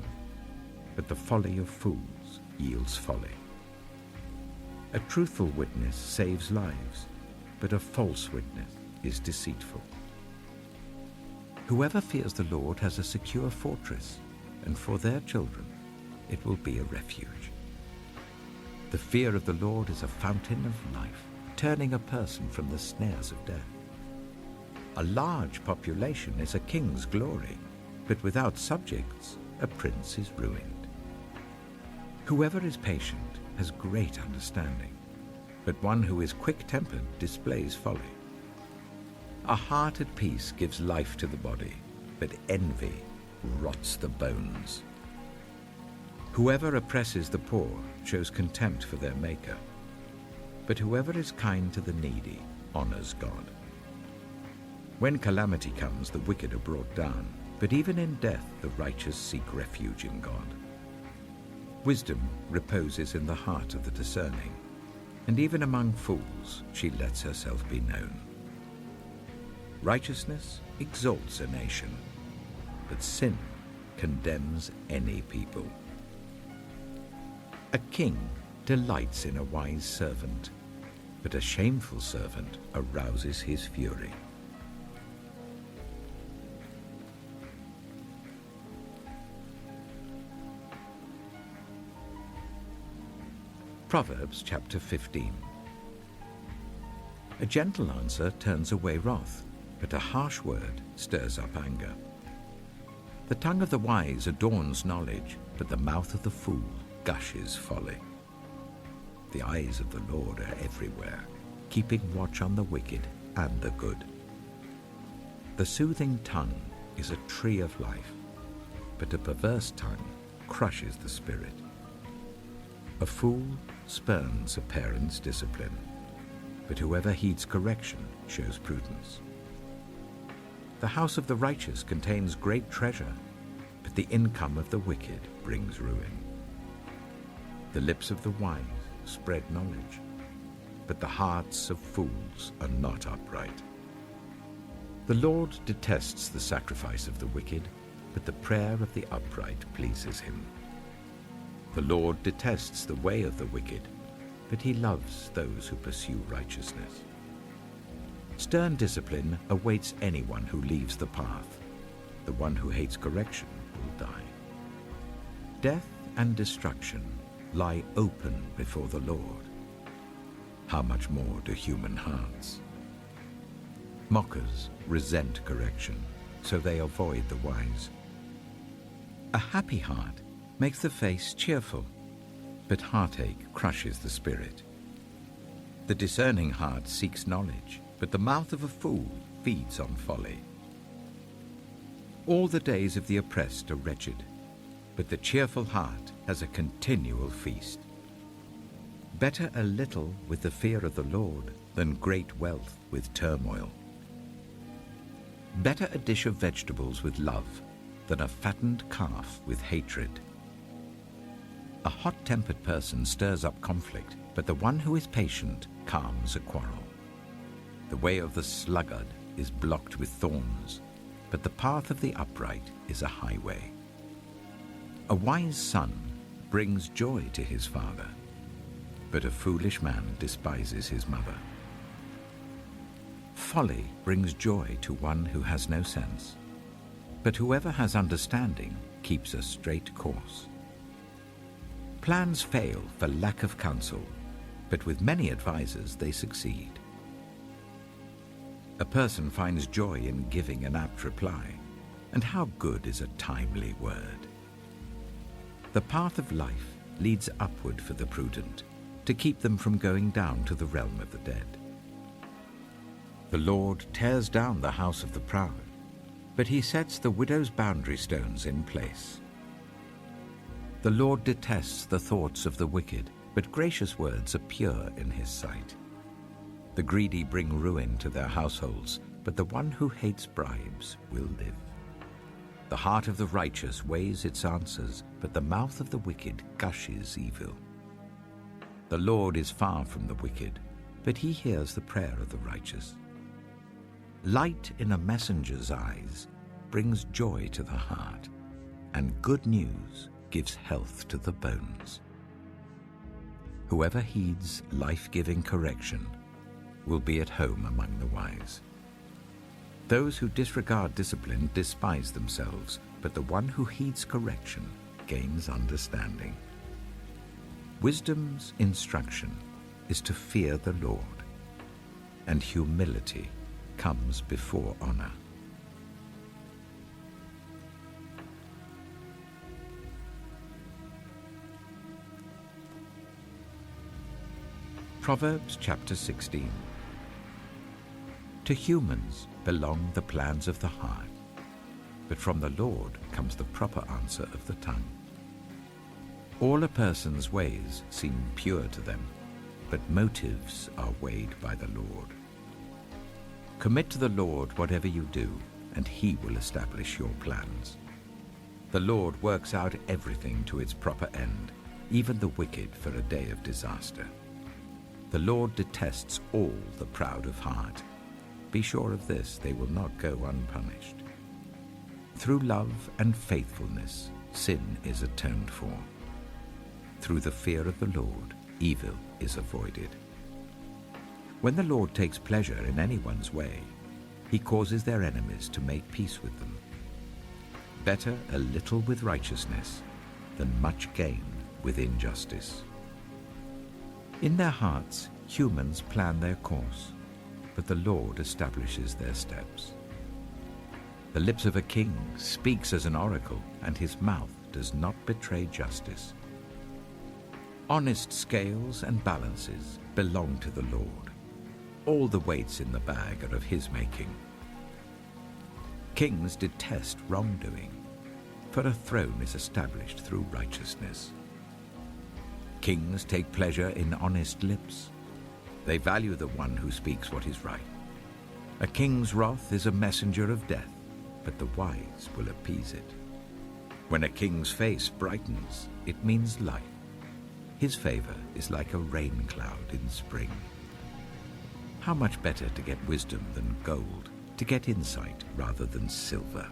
but the folly of fools yields folly. A truthful witness saves lives, but a false witness is deceitful. Whoever fears the Lord has a secure fortress, and for their children it will be a refuge. The fear of the Lord is a fountain of life, turning a person from the snares of death. A large population is a king's glory, but without subjects a prince is ruined. Whoever is patient has great understanding, but one who is quick-tempered displays folly. A heart at peace gives life to the body, but envy rots the bones. Whoever oppresses the poor shows contempt for their Maker, but whoever is kind to the needy honors God. When calamity comes, the wicked are brought down, but even in death the righteous seek refuge in God. Wisdom reposes in the heart of the discerning, and even among fools she lets herself be known. Righteousness exalts a nation, but sin condemns any people. A king delights in a wise servant, but a shameful servant arouses his fury. Proverbs chapter 15. A gentle answer turns away wrath, but a harsh word stirs up anger. The tongue of the wise adorns knowledge, but the mouth of the fool gushes folly. The eyes of the Lord are everywhere, keeping watch on the wicked and the good. The soothing tongue is a tree of life, but a perverse tongue crushes the spirit. A fool spurns a parent's discipline, but whoever heeds correction shows prudence. The house of the righteous contains great treasure, but the income of the wicked brings ruin. The lips of the wise spread knowledge, but the hearts of fools are not upright. The Lord detests the sacrifice of the wicked, but the prayer of the upright pleases him. The Lord detests the way of the wicked, but he loves those who pursue righteousness. Stern discipline awaits anyone who leaves the path. The one who hates correction will die. Death and destruction lie open before the Lord. How much more do human hearts? Mockers resent correction, so they avoid the wise. A happy heart makes the face cheerful, but heartache crushes the spirit. The discerning heart seeks knowledge, but the mouth of a fool feeds on folly. All the days of the oppressed are wretched, but the cheerful heart has a continual feast. Better a little with the fear of the Lord than great wealth with turmoil. Better a dish of vegetables with love than a fattened calf with hatred. A hot-tempered person stirs up conflict, but the one who is patient calms a quarrel. The way of the sluggard is blocked with thorns, but the path of the upright is a highway. A wise son brings joy to his father, but a foolish man despises his mother. Folly brings joy to one who has no sense, but whoever has understanding keeps a straight course. Plans fail for lack of counsel, but with many advisers they succeed. A person finds joy in giving an apt reply, and how good is a timely word. The path of life leads upward for the prudent, to keep them from going down to the realm of the dead. The Lord tears down the house of the proud, but he sets the widow's boundary stones in place. The Lord detests the thoughts of the wicked, but gracious words are pure in his sight. The greedy bring ruin to their households, but the one who hates bribes will live. The heart of the righteous weighs its answers, but the mouth of the wicked gushes evil. The Lord is far from the wicked, but he hears the prayer of the righteous. Light in a messenger's eyes brings joy to the heart, and good news gives health to the bones. Whoever heeds life-giving correction will be at home among the wise. Those who disregard discipline despise themselves, but the one who heeds correction gains understanding. Wisdom's instruction is to fear the Lord, and humility comes before honor. Proverbs chapter 16. To humans belong the plans of the heart, but from the Lord comes the proper answer of the tongue. All a person's ways seem pure to them, but motives are weighed by the Lord. Commit to the Lord whatever you do, and he will establish your plans. The Lord works out everything to its proper end, even the wicked for a day of disaster. The Lord detests all the proud of heart. Be sure of this, they will not go unpunished. Through love and faithfulness, sin is atoned for. Through the fear of the Lord, evil is avoided. When the Lord takes pleasure in anyone's way, he causes their enemies to make peace with them. Better a little with righteousness than much gain with injustice. In their hearts, humans plan their course, but the Lord establishes their steps. The lips of a king speaks as an oracle, and his mouth does not betray justice. Honest scales and balances belong to the Lord. All the weights in the bag are of his making. Kings detest wrongdoing, for a throne is established through righteousness. Kings take pleasure in honest lips. They value the one who speaks what is right. A king's wrath is a messenger of death, but the wise will appease it. When a king's face brightens, it means life. His favor is like a rain cloud in spring. How much better to get wisdom than gold, to get insight rather than silver.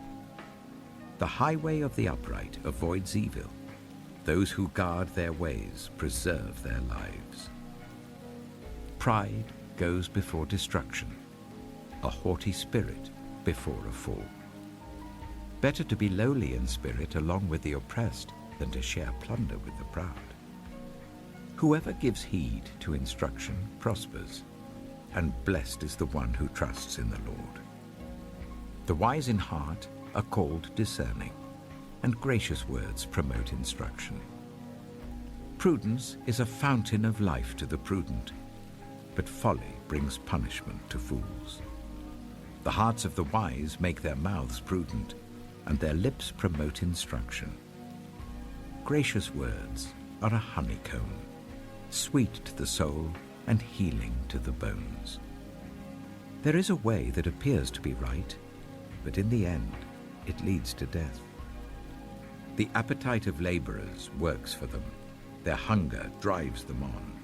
The highway of the upright avoids evil. Those who guard their ways preserve their lives. Pride goes before destruction, a haughty spirit before a fall. Better to be lowly in spirit along with the oppressed than to share plunder with the proud. Whoever gives heed to instruction prospers, and blessed is the one who trusts in the Lord. The wise in heart are called discerning, and gracious words promote instruction. Prudence is a fountain of life to the prudent, but folly brings punishment to fools. The hearts of the wise make their mouths prudent, and their lips promote instruction. Gracious words are a honeycomb, sweet to the soul and healing to the bones. There is a way that appears to be right, but in the end it leads to death. The appetite of laborers works for them. Their hunger drives them on.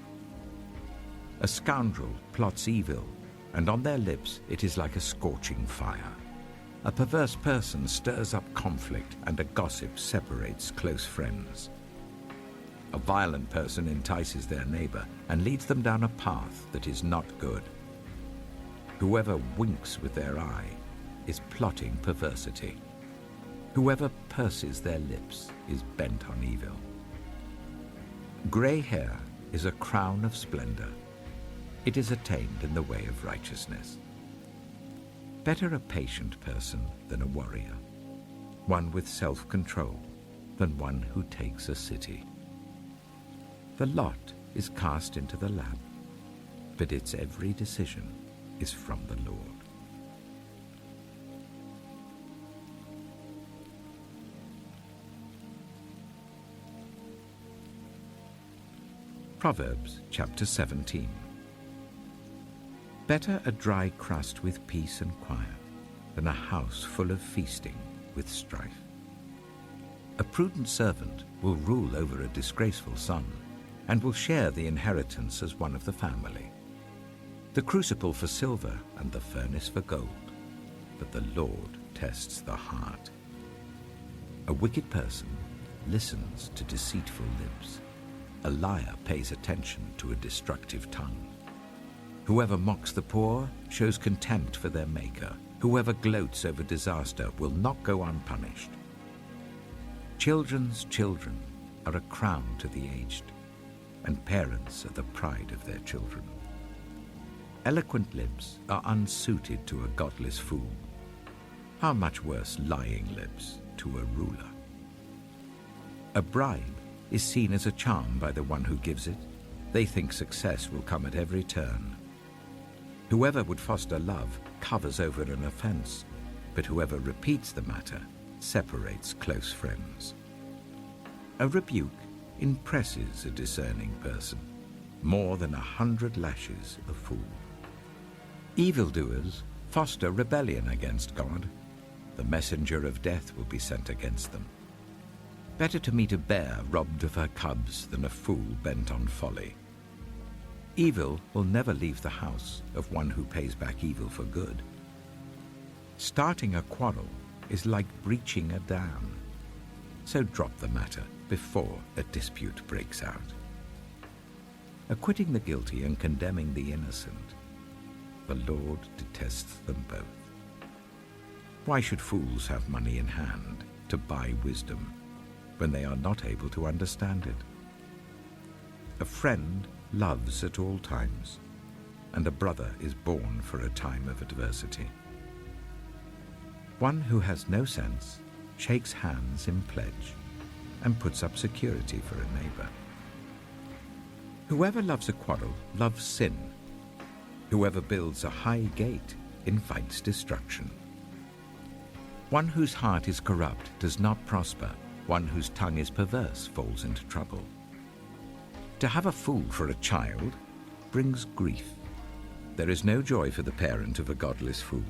A scoundrel plots evil, and on their lips it is like a scorching fire. A perverse person stirs up conflict, and a gossip separates close friends. A violent person entices their neighbor and leads them down a path that is not good. Whoever winks with their eye is plotting perversity. Whoever purses their lips is bent on evil. Gray hair is a crown of splendor. It is attained in the way of righteousness. Better a patient person than a warrior, one with self-control than one who takes a city. The lot is cast into the lap, but its every decision is from the Lord. Proverbs chapter 17. Better a dry crust with peace and quiet than a house full of feasting with strife. A prudent servant will rule over a disgraceful son and will share the inheritance as one of the family. The crucible for silver and the furnace for gold, but the Lord tests the heart. A wicked person listens to deceitful lips. A liar pays attention to a destructive tongue. Whoever mocks the poor shows contempt for their maker. Whoever gloats over disaster will not go unpunished. Children's children are a crown to the aged, and parents are the pride of their children. Eloquent lips are unsuited to a godless fool. How much worse lying lips to a ruler? A bribe is seen as a charm by the one who gives it. They think success will come at every turn. Whoever would foster love covers over an offense, but whoever repeats the matter separates close friends. A rebuke impresses a discerning person more than 100 lashes a fool. Evildoers foster rebellion against God. The messenger of death will be sent against them. Better to meet a bear robbed of her cubs than a fool bent on folly. Evil will never leave the house of one who pays back evil for good. Starting a quarrel is like breaching a dam, so drop the matter before a dispute breaks out. Acquitting the guilty and condemning the innocent, the Lord detests them both. Why should fools have money in hand to buy wisdom when they are not able to understand it? A friend loves at all times, and a brother is born for a time of adversity. One who has no sense shakes hands in pledge and puts up security for a neighbor. Whoever loves a quarrel loves sin. Whoever builds a high gate invites destruction. One whose heart is corrupt does not prosper. One whose tongue is perverse falls into trouble. To have a fool for a child brings grief. There is no joy for the parent of a godless fool.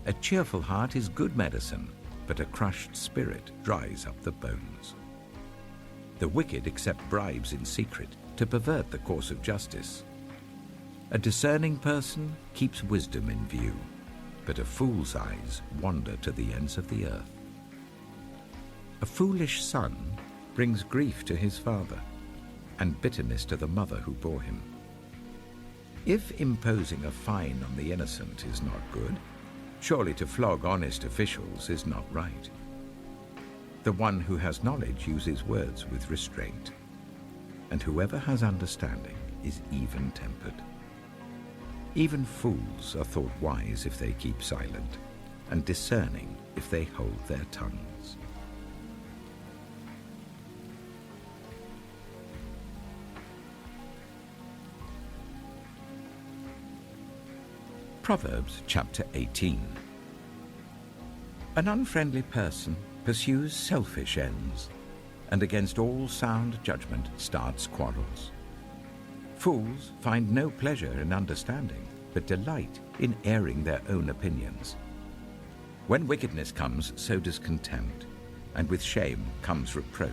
A cheerful heart is good medicine, but a crushed spirit dries up the bones. The wicked accept bribes in secret to pervert the course of justice. A discerning person keeps wisdom in view, but a fool's eyes wander to the ends of the earth. A foolish son brings grief to his father, and bitterness to the mother who bore him. If imposing a fine on the innocent is not good, surely to flog honest officials is not right. The one who has knowledge uses words with restraint, and whoever has understanding is even-tempered. Even fools are thought wise if they keep silent, and discerning if they hold their tongues. Proverbs chapter 18. An unfriendly person pursues selfish ends, and against all sound judgment starts quarrels. Fools find no pleasure in understanding, but delight in airing their own opinions. When wickedness comes, so does contempt, and with shame comes reproach.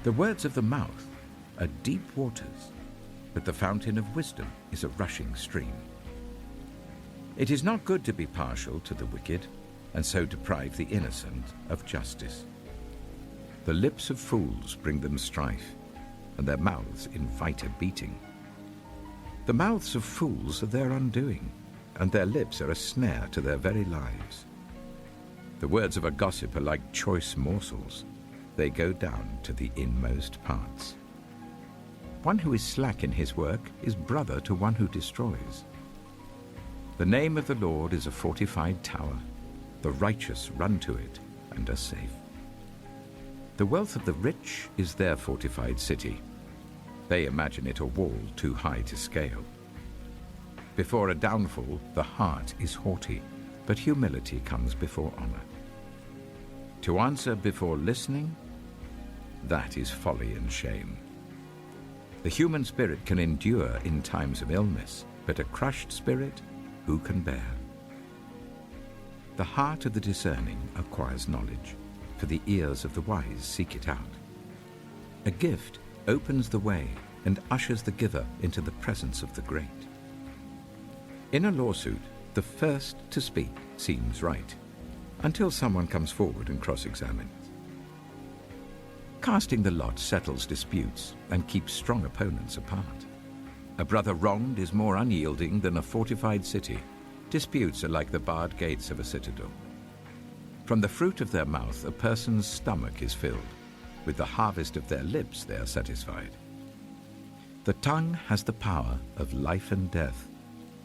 The words of the mouth are deep waters, but the fountain of wisdom is a rushing stream. It is not good to be partial to the wicked, and so deprive the innocent of justice. The lips of fools bring them strife, and their mouths invite a beating. The mouths of fools are their undoing, and their lips are a snare to their very lives. The words of a gossip are like choice morsels. They go down to the inmost parts. One who is slack in his work is brother to one who destroys. The name of the Lord is a fortified tower. The righteous run to it and are safe. The wealth of the rich is their fortified city. They imagine it a wall too high to scale. Before a downfall, the heart is haughty, but humility comes before honor. To answer before listening, that is folly and shame. The human spirit can endure in times of illness, but a crushed spirit, who can bear? The heart of the discerning acquires knowledge, for the ears of the wise seek it out. A gift opens the way and ushers the giver into the presence of the great. In a lawsuit, the first to speak seems right, until someone comes forward and cross-examines. Casting the lot settles disputes and keeps strong opponents apart. A brother wronged is more unyielding than a fortified city. Disputes are like the barred gates of a citadel. From the fruit of their mouth a person's stomach is filled. With the harvest of their lips they are satisfied. The tongue has the power of life and death,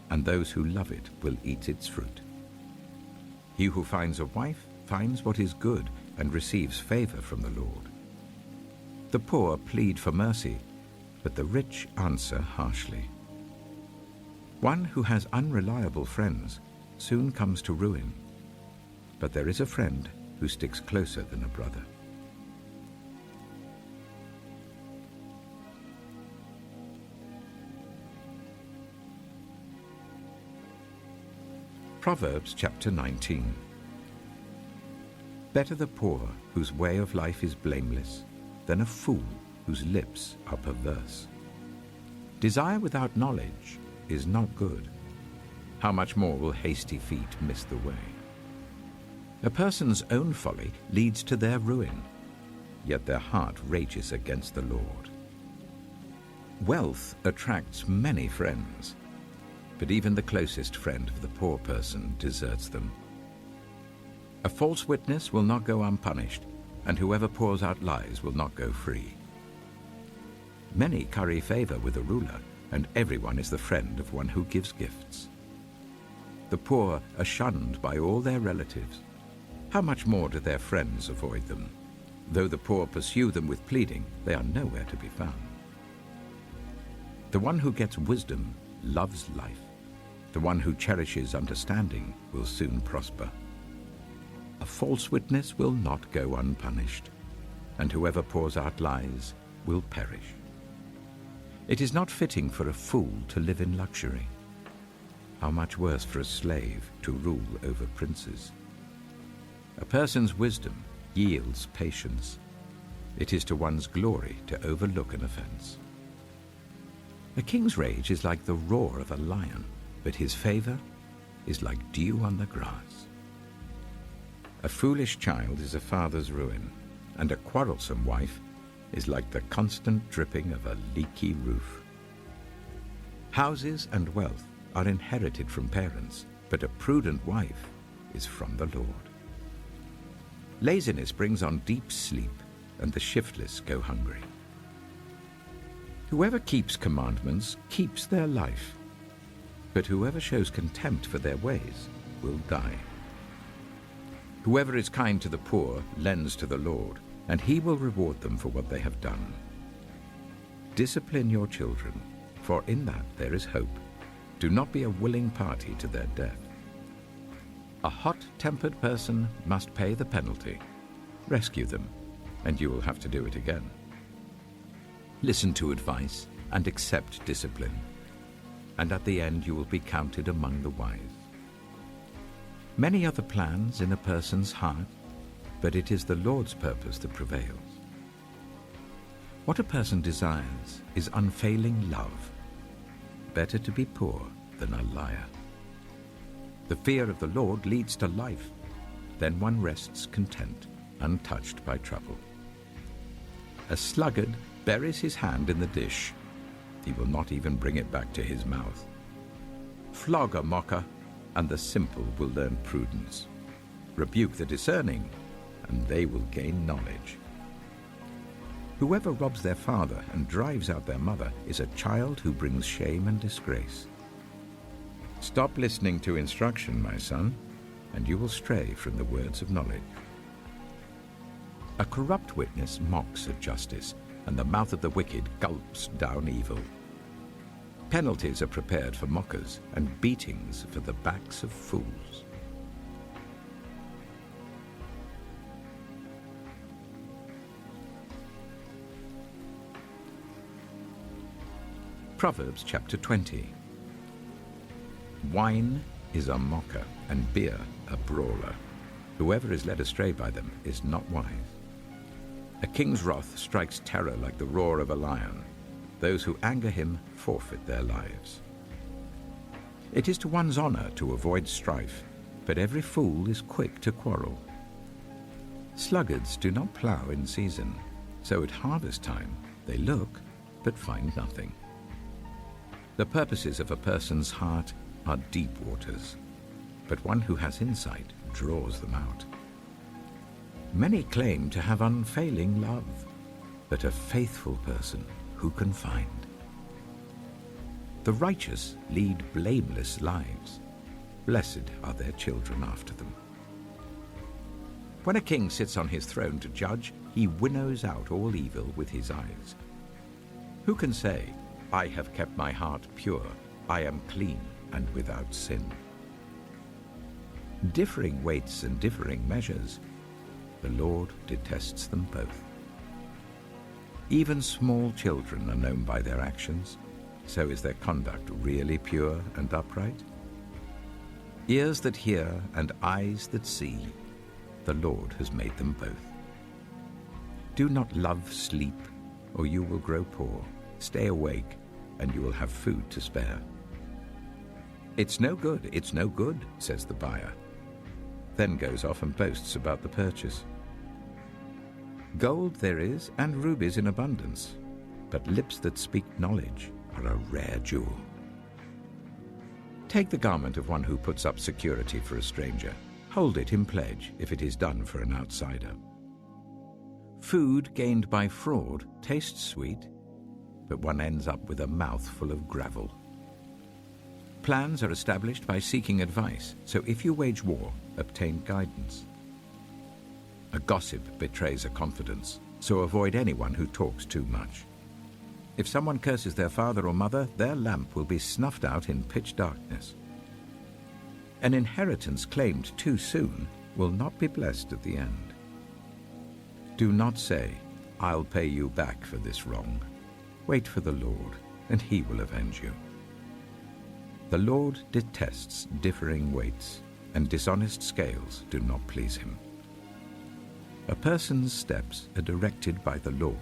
and those who love it will eat its fruit. He who finds a wife finds what is good and receives favor from the Lord. The poor plead for mercy, but the rich answer harshly. One who has unreliable friends soon comes to ruin, but there is a friend who sticks closer than a brother. Proverbs chapter 19. Better the poor whose way of life is blameless than a fool whose lips are perverse. Desire without knowledge is not good. How much more will hasty feet miss the way? A person's own folly leads to their ruin, yet their heart rages against the Lord. Wealth attracts many friends, but even the closest friend of the poor person deserts them. A false witness will not go unpunished, and whoever pours out lies will not go free. Many curry favor with a ruler, and everyone is the friend of one who gives gifts. The poor are shunned by all their relatives. How much more do their friends avoid them? Though the poor pursue them with pleading, they are nowhere to be found. The one who gets wisdom loves life. The one who cherishes understanding will soon prosper. A false witness will not go unpunished, and whoever pours out lies will perish. It is not fitting for a fool to live in luxury. How much worse for a slave to rule over princes? A person's wisdom yields patience. It is to one's glory to overlook an offense. A king's rage is like the roar of a lion, but his favor is like dew on the grass. A foolish child is a father's ruin, and a quarrelsome wife is like the constant dripping of a leaky roof. Houses and wealth are inherited from parents, but a prudent wife is from the Lord. Laziness brings on deep sleep, and the shiftless go hungry. Whoever keeps commandments keeps their life, but whoever shows contempt for their ways will die. Whoever is kind to the poor lends to the Lord, and he will reward them for what they have done. Discipline your children, for in that there is hope. Do not be a willing party to their death. A hot-tempered person must pay the penalty. Rescue them, and you will have to do it again. Listen to advice and accept discipline, and at the end you will be counted among the wise. Many are the plans in a person's heart, but it is the Lord's purpose that prevails. What a person desires is unfailing love. Better to be poor than a liar. The fear of the Lord leads to life. Then one rests content, untouched by trouble. A sluggard buries his hand in the dish. He will not even bring it back to his mouth. Flog a mocker, and the simple will learn prudence. Rebuke the discerning, and they will gain knowledge. Whoever robs their father and drives out their mother is a child who brings shame and disgrace. Stop listening to instruction, my son, and you will stray from the words of knowledge. A corrupt witness mocks at justice, and the mouth of the wicked gulps down evil. Penalties are prepared for mockers, and beatings for the backs of fools. Proverbs chapter 20. Wine is a mocker, and beer a brawler. Whoever is led astray by them is not wise. A king's wrath strikes terror like the roar of a lion. Those who anger him forfeit their lives. It is to one's honor to avoid strife, but every fool is quick to quarrel. Sluggards do not plow in season, so at harvest time they look but find nothing. The purposes of a person's heart are deep waters, but one who has insight draws them out. Many claim to have unfailing love, but a faithful person who can find? The righteous lead blameless lives. Blessed are their children after them. When a king sits on his throne to judge, he winnows out all evil with his eyes. Who can say, I have kept my heart pure, I am clean and without sin? Differing weights and differing measures, the Lord detests them both. Even small children are known by their actions, so is their conduct really pure and upright? Ears that hear and eyes that see, the Lord has made them both. Do not love sleep, or you will grow poor. Stay awake, and you will have food to spare. It's no good, says the buyer. Then goes off and boasts about the purchase. Gold there is, and rubies in abundance, but lips that speak knowledge are a rare jewel. Take the garment of one who puts up security for a stranger. Hold it in pledge if it is done for an outsider. Food gained by fraud tastes sweet, but one ends up with a mouth full of gravel. Plans are established by seeking advice, so if you wage war, obtain guidance. A gossip betrays a confidence, so avoid anyone who talks too much. If someone curses their father or mother, their lamp will be snuffed out in pitch darkness. An inheritance claimed too soon will not be blessed at the end. Do not say, I'll pay you back for this wrong. Wait for the Lord, and he will avenge you. The Lord detests differing weights, and dishonest scales do not please him. A person's steps are directed by the Lord.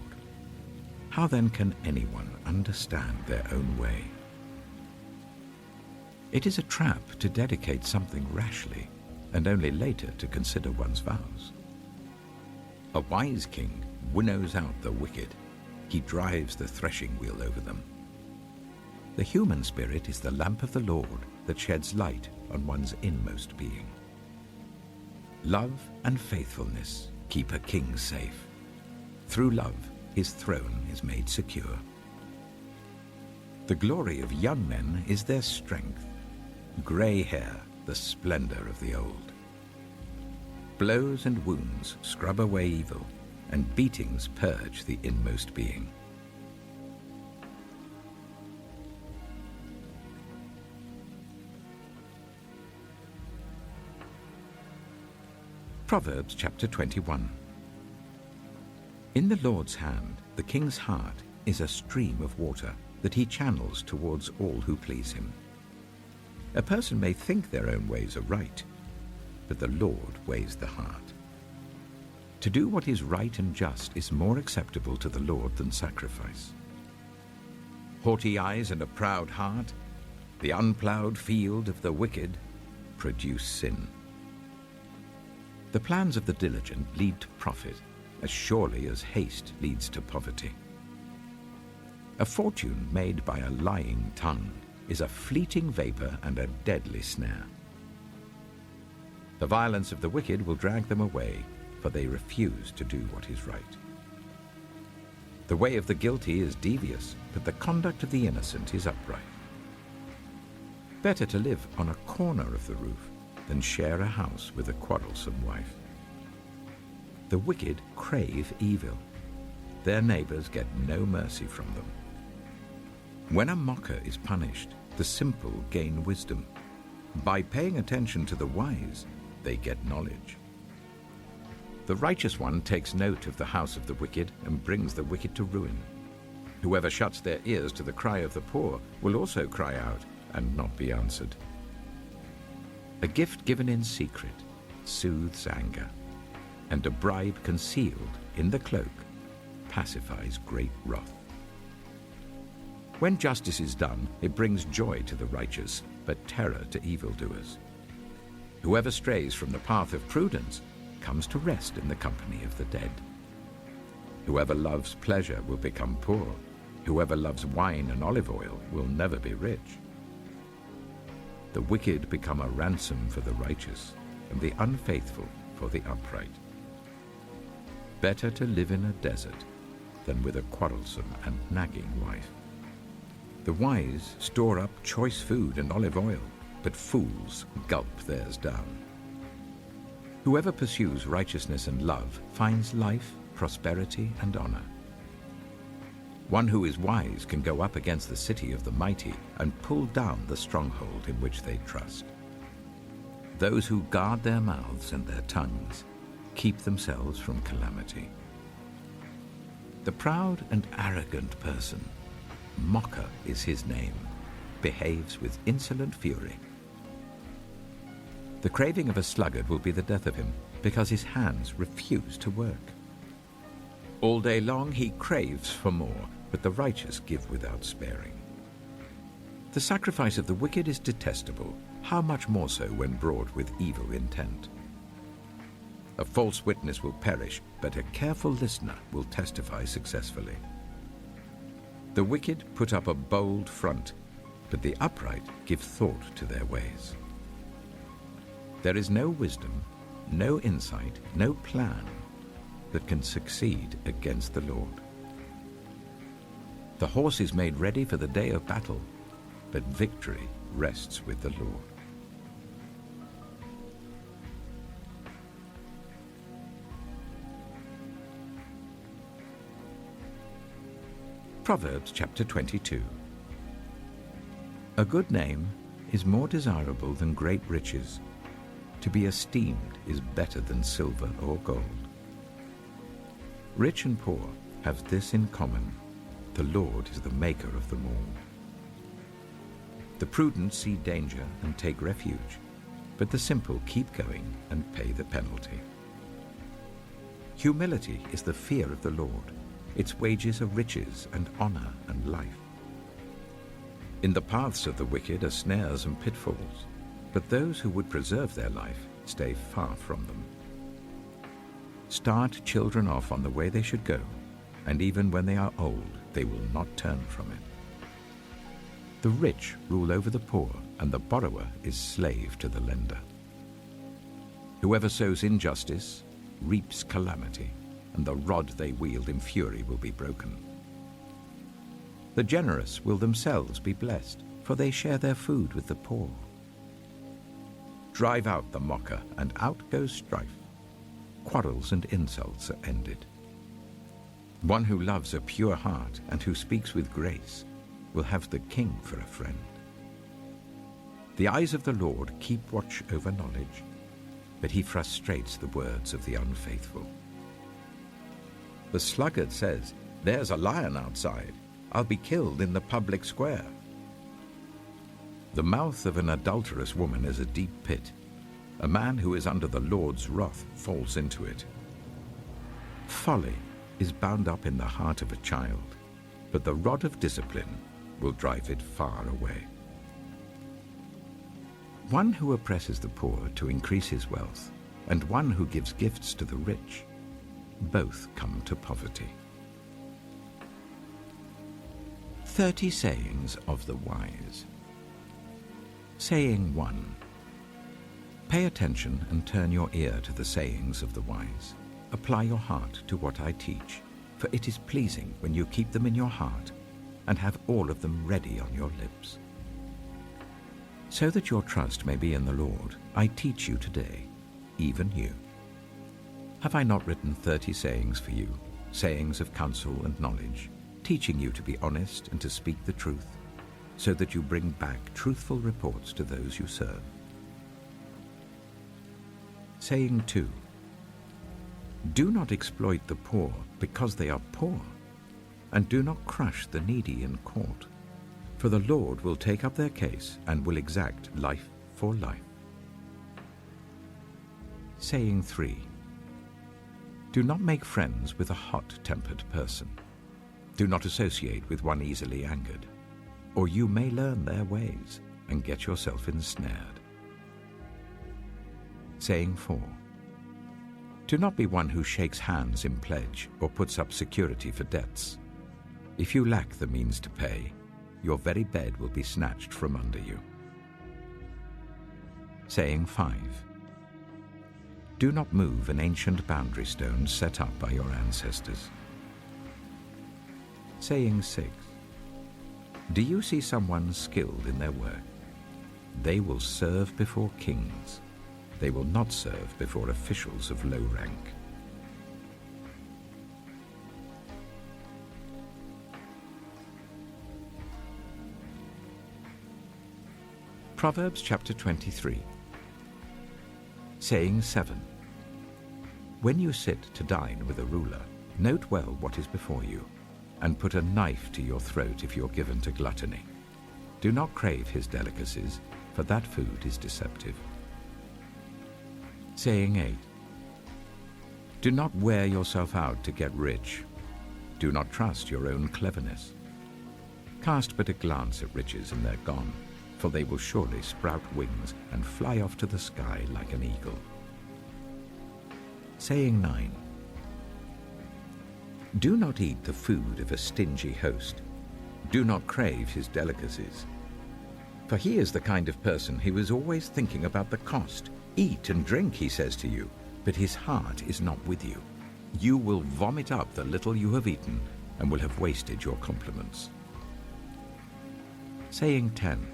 How then can anyone understand their own way? It is a trap to dedicate something rashly, and only later to consider one's vows. A wise king winnows out the wicked. He drives the threshing wheel over them. The human spirit is the lamp of the Lord that sheds light on one's inmost being. Love and faithfulness keep a king safe. Through love, his throne is made secure. The glory of young men is their strength. Grey hair, the splendor of the old. Blows and wounds scrub away evil, and beatings purge the inmost being. Proverbs chapter 21. In the Lord's hand, the king's heart is a stream of water that he channels towards all who please him. A person may think their own ways are right, but the Lord weighs the heart. To do what is right and just is more acceptable to the Lord than sacrifice. Haughty eyes and a proud heart, the unplowed field of the wicked, produce sin. The plans of the diligent lead to profit, as surely as haste leads to poverty. A fortune made by a lying tongue is a fleeting vapor and a deadly snare. The violence of the wicked will drag them away, for they refuse to do what is right. The way of the guilty is devious, but the conduct of the innocent is upright. Better to live on a corner of the roof than share a house with a quarrelsome wife. The wicked crave evil. Their neighbors get no mercy from them. When a mocker is punished, the simple gain wisdom. By paying attention to the wise, they get knowledge. The righteous one takes note of the house of the wicked and brings the wicked to ruin. Whoever shuts their ears to the cry of the poor will also cry out and not be answered. A gift given in secret soothes anger, and a bribe concealed in the cloak pacifies great wrath. When justice is done, it brings joy to the righteous, but terror to evildoers. Whoever strays from the path of prudence comes to rest in the company of the dead. Whoever loves pleasure will become poor. Whoever loves wine and olive oil will never be rich. The wicked become a ransom for the righteous, and the unfaithful for the upright. Better to live in a desert than with a quarrelsome and nagging wife. The wise store up choice food and olive oil, but fools gulp theirs down. Whoever pursues righteousness and love finds life, prosperity, and honor. One who is wise can go up against the city of the mighty and pull down the stronghold in which they trust. Those who guard their mouths and their tongues keep themselves from calamity. The proud and arrogant person, mocker is his name, behaves with insolent fury. The craving of a sluggard will be the death of him, because his hands refuse to work. All day long he craves for more, but the righteous give without sparing. The sacrifice of the wicked is detestable, how much more so when brought with evil intent. A false witness will perish, but a careful listener will testify successfully. The wicked put up a bold front, but the upright give thought to their ways. There is no wisdom, no insight, no plan that can succeed against the Lord. The horse is made ready for the day of battle, but victory rests with the Lord. Proverbs chapter 22. A good name is more desirable than great riches. To be esteemed is better than silver or gold. Rich and poor have this in common: the Lord is the maker of them all. The prudent see danger and take refuge, but the simple keep going and pay the penalty. Humility is the fear of the Lord. Its wages are riches and honor and life. In the paths of the wicked are snares and pitfalls, but those who would preserve their life stay far from them. Start children off on the way they should go, and even when they are old, they will not turn from it. The rich rule over the poor, and the borrower is slave to the lender. Whoever sows injustice reaps calamity, and the rod they wield in fury will be broken. The generous will themselves be blessed, for they share their food with the poor. Drive out the mocker, and out goes strife. Quarrels and insults are ended. One who loves a pure heart and who speaks with grace will have the king for a friend. The eyes of the Lord keep watch over knowledge, but he frustrates the words of the unfaithful. The sluggard says, "There's a lion outside. I'll be killed in the public square." The mouth of an adulterous woman is a deep pit. A man who is under the Lord's wrath falls into it. Folly is bound up in the heart of a child, but the rod of discipline will drive it far away. One who oppresses the poor to increase his wealth, and one who gives gifts to the rich, both come to poverty. 30 sayings of the wise. Saying 1. Pay attention and turn your ear to the sayings of the wise. Apply your heart to what I teach, for it is pleasing when you keep them in your heart and have all of them ready on your lips. So that your trust may be in the Lord, I teach you today, even you. Have I not written 30 sayings for you, sayings of counsel and knowledge, teaching you to be honest and to speak the truth, so that you bring back truthful reports to those you serve? Saying 2. Do not exploit the poor because they are poor, and do not crush the needy in court, for the Lord will take up their case and will exact life for life. Saying 3. Do not make friends with a hot-tempered person. Do not associate with one easily angered, or you may learn their ways and get yourself ensnared. Saying 4. Do not be one who shakes hands in pledge or puts up security for debts. If you lack the means to pay, your very bed will be snatched from under you. Saying 5. Do not move an ancient boundary stone set up by your ancestors. Saying 6. Do you see someone skilled in their work? They will serve before kings. They will not serve before officials of low rank. Proverbs chapter 23. Saying 7. When you sit to dine with a ruler, note well what is before you, and put a knife to your throat if you're given to gluttony. Do not crave his delicacies, for that food is deceptive. Saying 8. Do not wear yourself out to get rich. Do not trust your own cleverness. Cast but a glance at riches and they're gone, for they will surely sprout wings and fly off to the sky like an eagle. Saying 9. Do not eat the food of a stingy host. Do not crave his delicacies. For he is the kind of person who is always thinking about the cost. Eat and drink, he says to you, but his heart is not with you. You will vomit up the little you have eaten and will have wasted your compliments. Saying 10.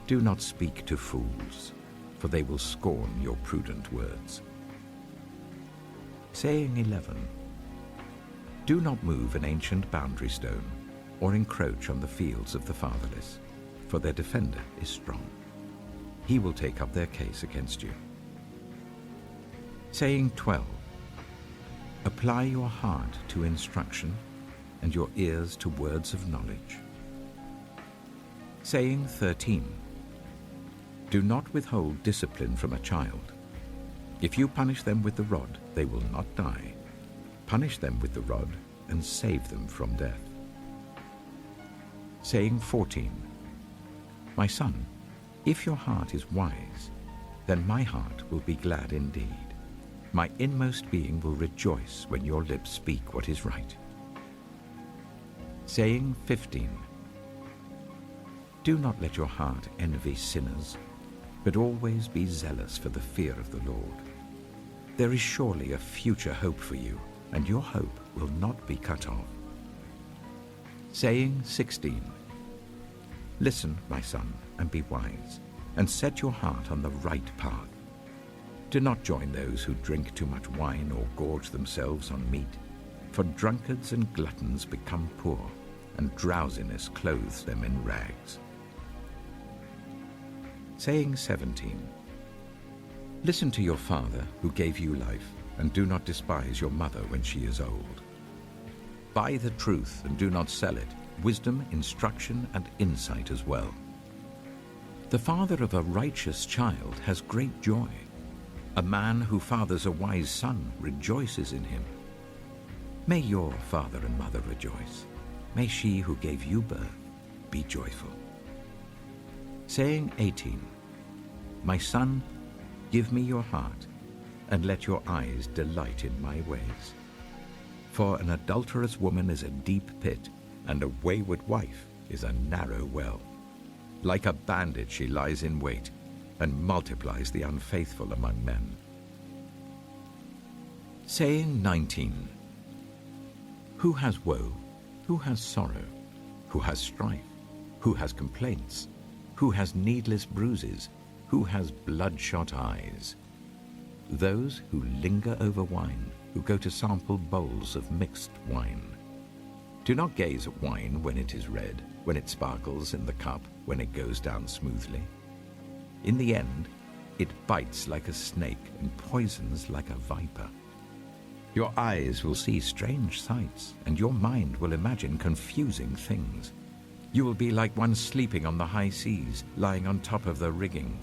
Do not speak to fools, for they will scorn your prudent words. Saying 11. Do not move an ancient boundary stone or encroach on the fields of the fatherless, for their defender is strong. He will take up their case against you. Saying 12. Apply your heart to instruction and your ears to words of knowledge. Saying 13. Do not withhold discipline from a child. If you punish them with the rod, they will not die. Punish them with the rod and save them from death. Saying 14. My son, if your heart is wise, then my heart will be glad indeed. My inmost being will rejoice when your lips speak what is right. Saying 15. Do not let your heart envy sinners, but always be zealous for the fear of the Lord. There is surely a future hope for you, and your hope will not be cut off. Saying 16. Listen, my son, and be wise, and set your heart on the right path. Do not join those who drink too much wine or gorge themselves on meat, for drunkards and gluttons become poor, and drowsiness clothes them in rags. Saying 17. Listen to your father who gave you life, and do not despise your mother when she is old. Buy the truth and do not sell it, wisdom, instruction, and insight as well. The father of a righteous child has great joy. A man who fathers a wise son rejoices in him. May your father and mother rejoice. May she who gave you birth be joyful. Saying 18, My son, give me your heart, and let your eyes delight in my ways. For an adulterous woman is a deep pit, and a wayward wife is a narrow well. Like a bandit she lies in wait, and multiplies the unfaithful among men. Saying 19, Who has woe? Who has sorrow? Who has strife? Who has complaints? Who has needless bruises? Who has bloodshot eyes? Those who linger over wine, who go to sample bowls of mixed wine. Do not gaze at wine when it is red, when it sparkles in the cup, when it goes down smoothly. In the end, it bites like a snake and poisons like a viper. Your eyes will see strange sights, and your mind will imagine confusing things. You will be like one sleeping on the high seas, lying on top of the rigging.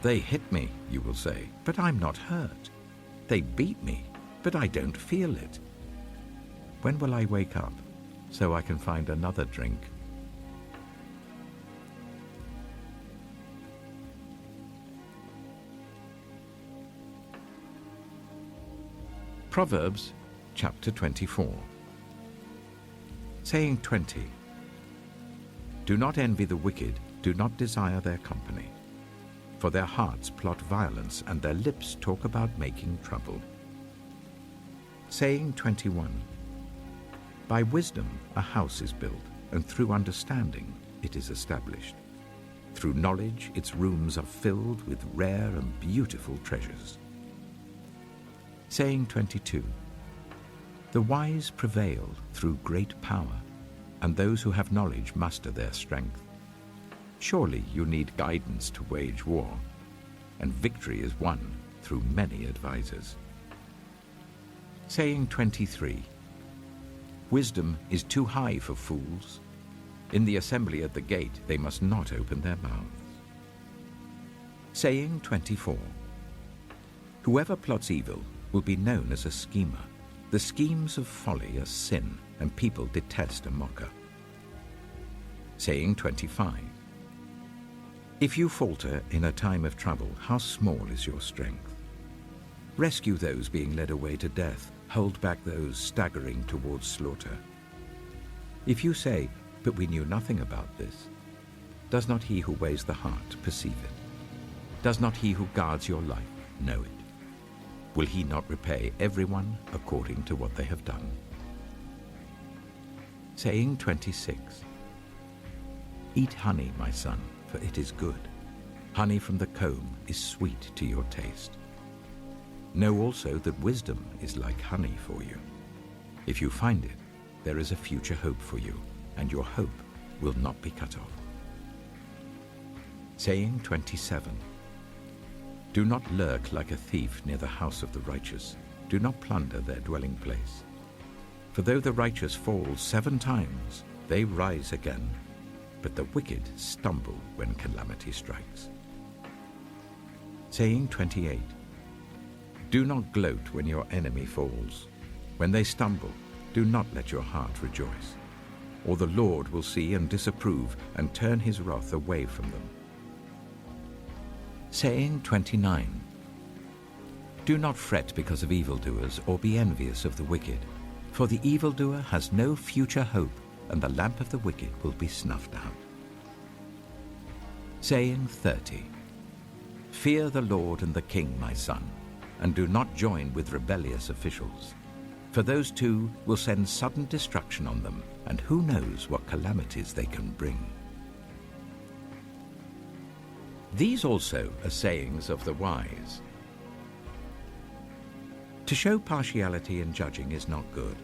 They hit me, you will say, but I'm not hurt. They beat me, but I don't feel it. When will I wake up, so I can find another drink? Proverbs chapter 24. Saying 20. Do not envy the wicked, do not desire their company. For their hearts plot violence, and their lips talk about making trouble. Saying 21. By wisdom a house is built, and through understanding it is established. Through knowledge its rooms are filled with rare and beautiful treasures. Saying 22. The wise prevail through great power, and those who have knowledge muster their strength. Surely you need guidance to wage war, and victory is won through many advisers. Saying 23. Wisdom is too high for fools. In the assembly at the gate they must not open their mouths. Saying 24. Whoever plots evil will be known as a schemer. The schemes of folly are sin, and people detest a mocker. Saying 25. If you falter in a time of trouble, how small is your strength? Rescue those being led away to death, hold back those staggering towards slaughter. If you say, but we knew nothing about this, does not he who weighs the heart perceive it? Does not he who guards your life know it? Will he not repay everyone according to what they have done? Saying 26. Eat honey, my son, for it is good. Honey from the comb is sweet to your taste. Know also that wisdom is like honey for you. If you find it, there is a future hope for you, and your hope will not be cut off. Saying 27. Do not lurk like a thief near the house of the righteous. Do not plunder their dwelling place. For though the righteous fall 7 times, they rise again, but the wicked stumble when calamity strikes. Saying 28. Do not gloat when your enemy falls. When they stumble, do not let your heart rejoice. Or the Lord will see and disapprove and turn his wrath away from them. Saying 29. Do not fret because of evildoers, or be envious of the wicked. For the evildoer has no future hope, and the lamp of the wicked will be snuffed out. Saying 30. Fear the Lord and the King, my son, and do not join with rebellious officials. For those two will send sudden destruction on them, and who knows what calamities they can bring. These also are sayings of the wise. To show partiality in judging is not good.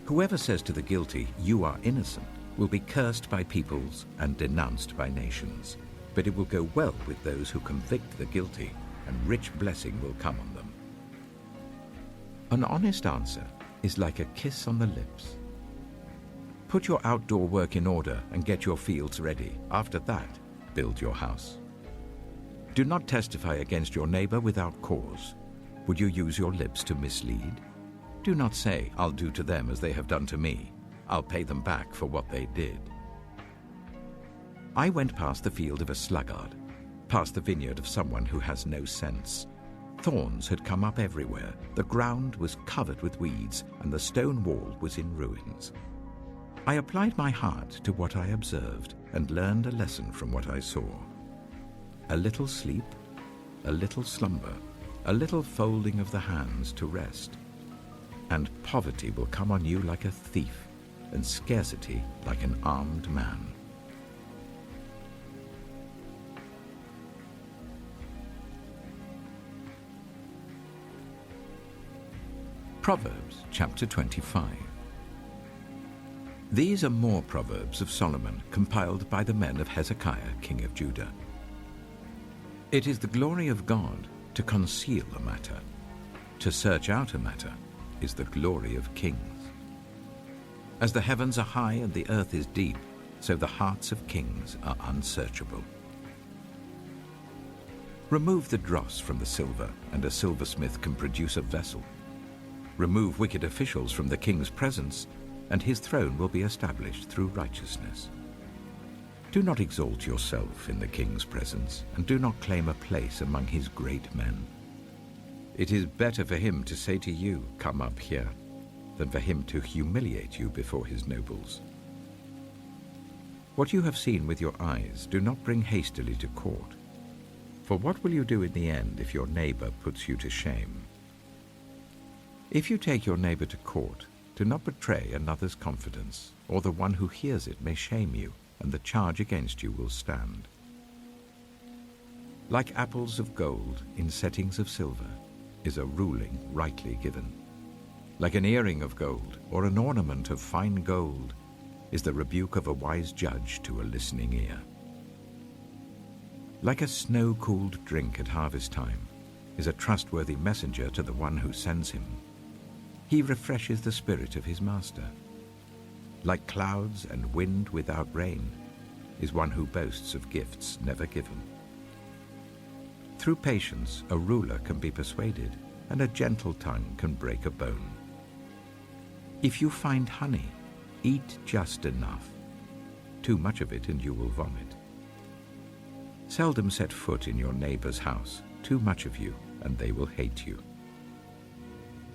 Whoever says to the guilty, "You are innocent," will be cursed by peoples and denounced by nations. But it will go well with those who convict the guilty, and rich blessing will come on them. An honest answer is like a kiss on the lips, Put your outdoor work in order and get your fields ready. After that, build your house. Do not testify against your neighbor without cause. Would you use your lips to mislead? Do not say, I'll do to them as they have done to me. I'll pay them back for what they did. I went past the field of a sluggard, past the vineyard of someone who has no sense. Thorns had come up everywhere. The ground was covered with weeds, and the stone wall was in ruins. I applied my heart to what I observed and learned a lesson from what I saw. A little sleep, a little slumber, a little folding of the hands to rest, and poverty will come on you like a thief, and scarcity like an armed man. Proverbs chapter 25. These are more Proverbs of Solomon, compiled by the men of Hezekiah, king of Judah. It is the glory of God to conceal a matter. To search out a matter is the glory of kings. As the heavens are high and the earth is deep, so the hearts of kings are unsearchable. Remove the dross from the silver, and a silversmith can produce a vessel. Remove wicked officials from the king's presence, and his throne will be established through righteousness. Do not exalt yourself in the king's presence, and do not claim a place among his great men. It is better for him to say to you, "Come up here," than for him to humiliate you before his nobles. What you have seen with your eyes, do not bring hastily to court. For what will you do in the end if your neighbor puts you to shame? If you take your neighbor to court, do not betray another's confidence, or the one who hears it may shame you, and the charge against you will stand. Like apples of gold in settings of silver is a ruling rightly given. Like an earring of gold or an ornament of fine gold is the rebuke of a wise judge to a listening ear. Like a snow-cooled drink at harvest time is a trustworthy messenger to the one who sends him. He refreshes the spirit of his master. Like clouds and wind without rain is one who boasts of gifts never given. Through patience, a ruler can be persuaded, and a gentle tongue can break a bone. If you find honey, eat just enough. Too much of it and you will vomit. Seldom set foot in your neighbor's house. Too much of you and they will hate you.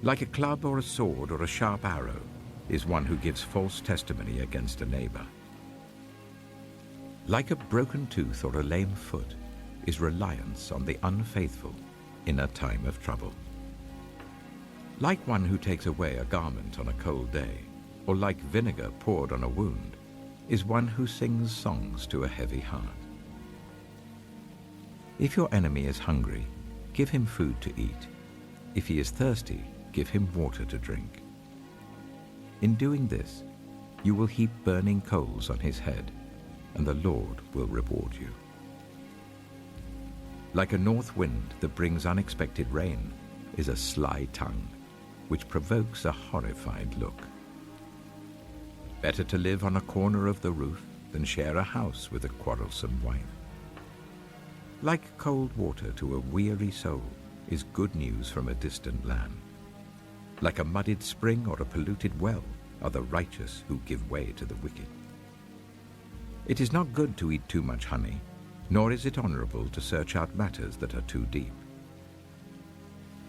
Like a club or a sword or a sharp arrow is one who gives false testimony against a neighbor. Like a broken tooth or a lame foot is reliance on the unfaithful in a time of trouble. Like one who takes away a garment on a cold day, or like vinegar poured on a wound, is one who sings songs to a heavy heart. If your enemy is hungry, give him food to eat. If he is thirsty, give him water to drink. In doing this, you will heap burning coals on his head, and the Lord will reward you. Like a north wind that brings unexpected rain is a sly tongue, which provokes a horrified look. Better to live on a corner of the roof than share a house with a quarrelsome wife. Like cold water to a weary soul is good news from a distant land. Like a muddied spring or a polluted well are the righteous who give way to the wicked. It is not good to eat too much honey, nor is it honorable to search out matters that are too deep.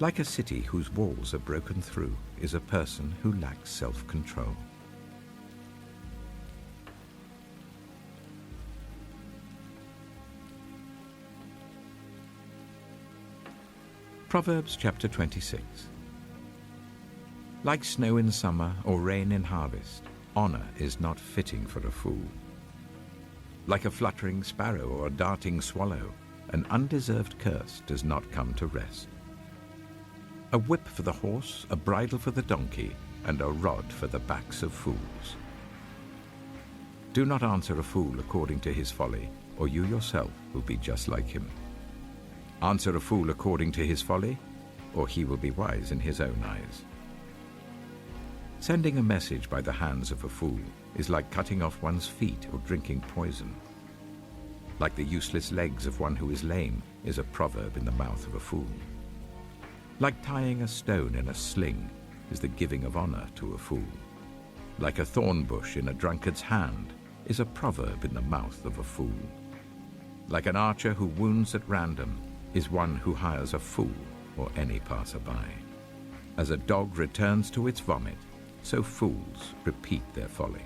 Like a city whose walls are broken through is a person who lacks self-control. Proverbs chapter 26. Like snow in summer or rain in harvest, honor is not fitting for a fool. Like a fluttering sparrow or a darting swallow, an undeserved curse does not come to rest. A whip for the horse, a bridle for the donkey, and a rod for the backs of fools. Do not answer a fool according to his folly, or you yourself will be just like him. Answer a fool according to his folly, or he will be wise in his own eyes. Sending a message by the hands of a fool is like cutting off one's feet or drinking poison. Like the useless legs of one who is lame is a proverb in the mouth of a fool. Like tying a stone in a sling is the giving of honor to a fool. Like a thorn bush in a drunkard's hand is a proverb in the mouth of a fool. Like an archer who wounds at random is one who hires a fool or any passerby. As a dog returns to its vomit, so fools repeat their folly.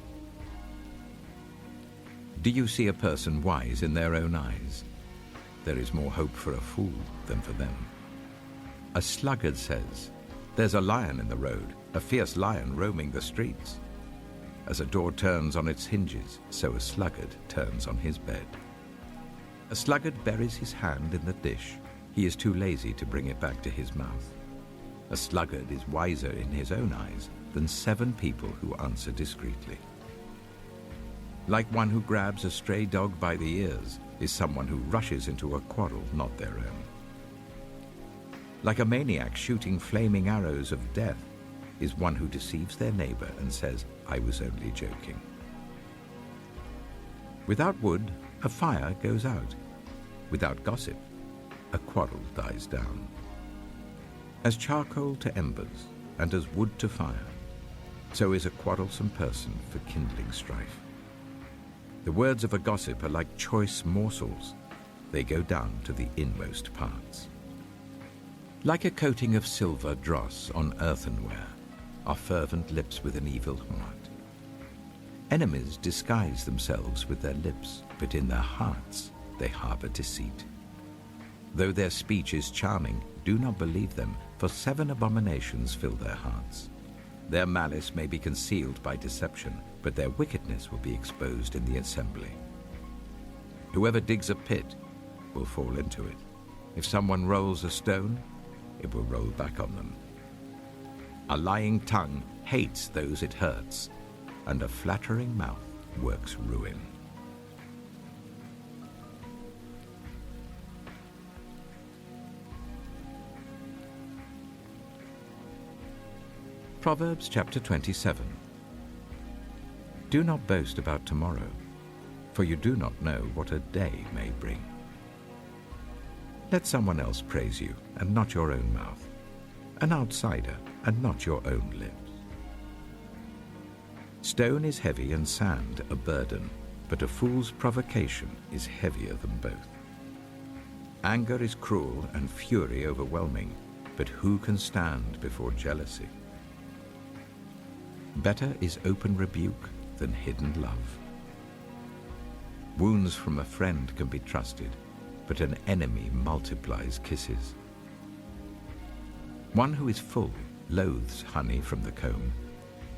Do you see a person wise in their own eyes? There is more hope for a fool than for them. A sluggard says, "There's a lion in the road, a fierce lion roaming the streets." As a door turns on its hinges, so a sluggard turns on his bed. A sluggard buries his hand in the dish. He is too lazy to bring it back to his mouth. A sluggard is wiser in his own eyes than 7 people who answer discreetly. Like one who grabs a stray dog by the ears is someone who rushes into a quarrel not their own. Like a maniac shooting flaming arrows of death is one who deceives their neighbor and says, "I was only joking." Without wood, a fire goes out. Without gossip, a quarrel dies down. As charcoal to embers and as wood to fire, so is a quarrelsome person for kindling strife. The words of a gossip are like choice morsels. They go down to the inmost parts. Like a coating of silver dross on earthenware are fervent lips with an evil heart. Enemies disguise themselves with their lips, but in their hearts they harbor deceit. Though their speech is charming, do not believe them, for 7 abominations fill their hearts. Their malice may be concealed by deception, but their wickedness will be exposed in the assembly. Whoever digs a pit will fall into it. If someone rolls a stone, it will roll back on them. A lying tongue hates those it hurts, and a flattering mouth works ruin. Proverbs chapter 27. Do not boast about tomorrow, for you do not know what a day may bring. Let someone else praise you, and not your own mouth, an outsider, and not your own lips. Stone is heavy and sand a burden, but a fool's provocation is heavier than both. Anger is cruel and fury overwhelming, but who can stand before jealousy? Better is open rebuke than hidden love. Wounds from a friend can be trusted, but an enemy multiplies kisses. One who is full loathes honey from the comb,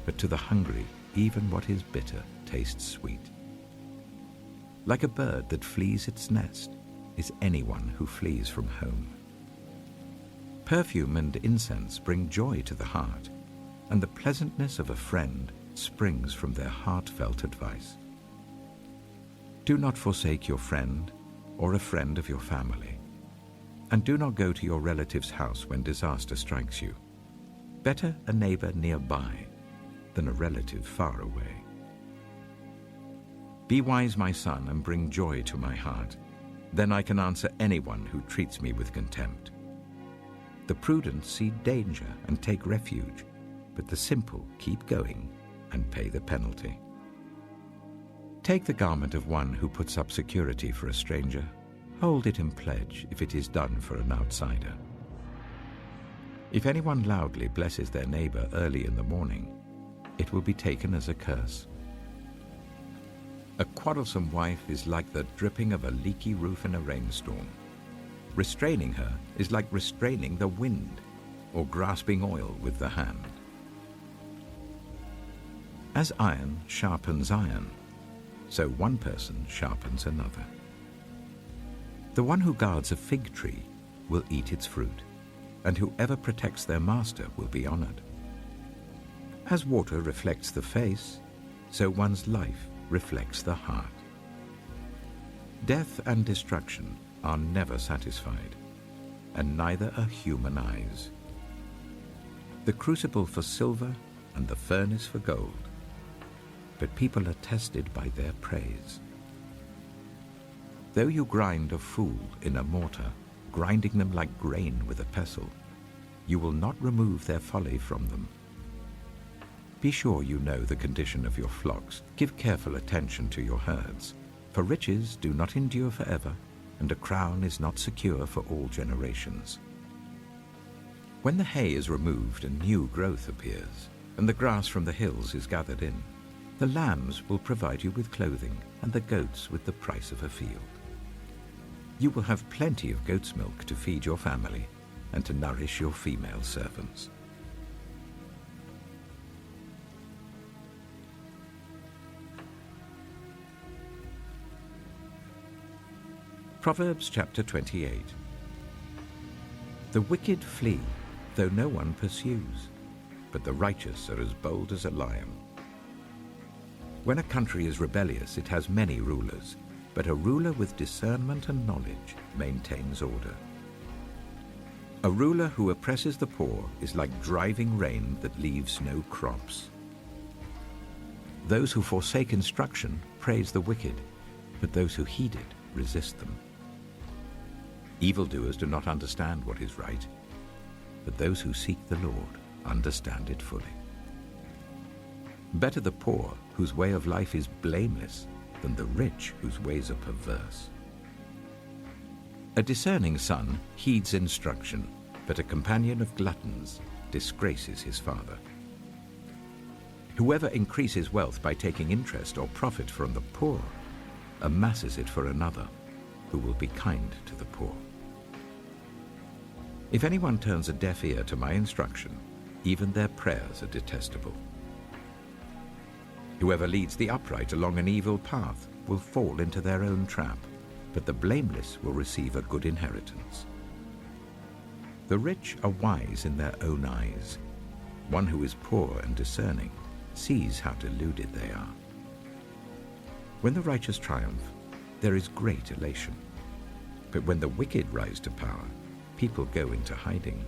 but to the hungry, even what is bitter tastes sweet. Like a bird that flees its nest is anyone who flees from home. Perfume and incense bring joy to the heart, and the pleasantness of a friend springs from their heartfelt advice. Do not forsake your friend or a friend of your family, and do not go to your relative's house when disaster strikes you. Better a neighbor nearby than a relative far away. Be wise, my son, and bring joy to my heart. Then I can answer anyone who treats me with contempt. The prudent see danger and take refuge, but the simple keep going and pay the penalty. Take the garment of one who puts up security for a stranger. Hold it in pledge if it is done for an outsider. If anyone loudly blesses their neighbor early in the morning, it will be taken as a curse. A quarrelsome wife is like the dripping of a leaky roof in a rainstorm. Restraining her is like restraining the wind or grasping oil with the hand. As iron sharpens iron, so one person sharpens another. The one who guards a fig tree will eat its fruit, and whoever protects their master will be honored. As water reflects the face, so one's life reflects the heart. Death and destruction are never satisfied, and neither are human eyes. The crucible for silver and the furnace for gold. But people are tested by their praise. Though you grind a fool in a mortar, grinding them like grain with a pestle, you will not remove their folly from them. Be sure you know the condition of your flocks. Give careful attention to your herds, for riches do not endure forever, and a crown is not secure for all generations. When the hay is removed and new growth appears, and the grass from the hills is gathered in, the lambs will provide you with clothing, and the goats with the price of a field. You will have plenty of goat's milk to feed your family and to nourish your female servants. Proverbs chapter 28. The wicked flee, though no one pursues, but the righteous are as bold as a lion. When a country is rebellious, it has many rulers, but a ruler with discernment and knowledge maintains order. A ruler who oppresses the poor is like driving rain that leaves no crops. Those who forsake instruction praise the wicked, but those who heed it resist them. Evildoers do not understand what is right, but those who seek the Lord understand it fully. Better the poor, whose way of life is blameless, than the rich, whose ways are perverse. A discerning son heeds instruction, but a companion of gluttons disgraces his father. Whoever increases wealth by taking interest or profit from the poor amasses it for another, who will be kind to the poor. If anyone turns a deaf ear to my instruction, even their prayers are detestable. Whoever leads the upright along an evil path will fall into their own trap, but the blameless will receive a good inheritance. The rich are wise in their own eyes. One who is poor and discerning sees how deluded they are. When the righteous triumph, there is great elation. But when the wicked rise to power, people go into hiding.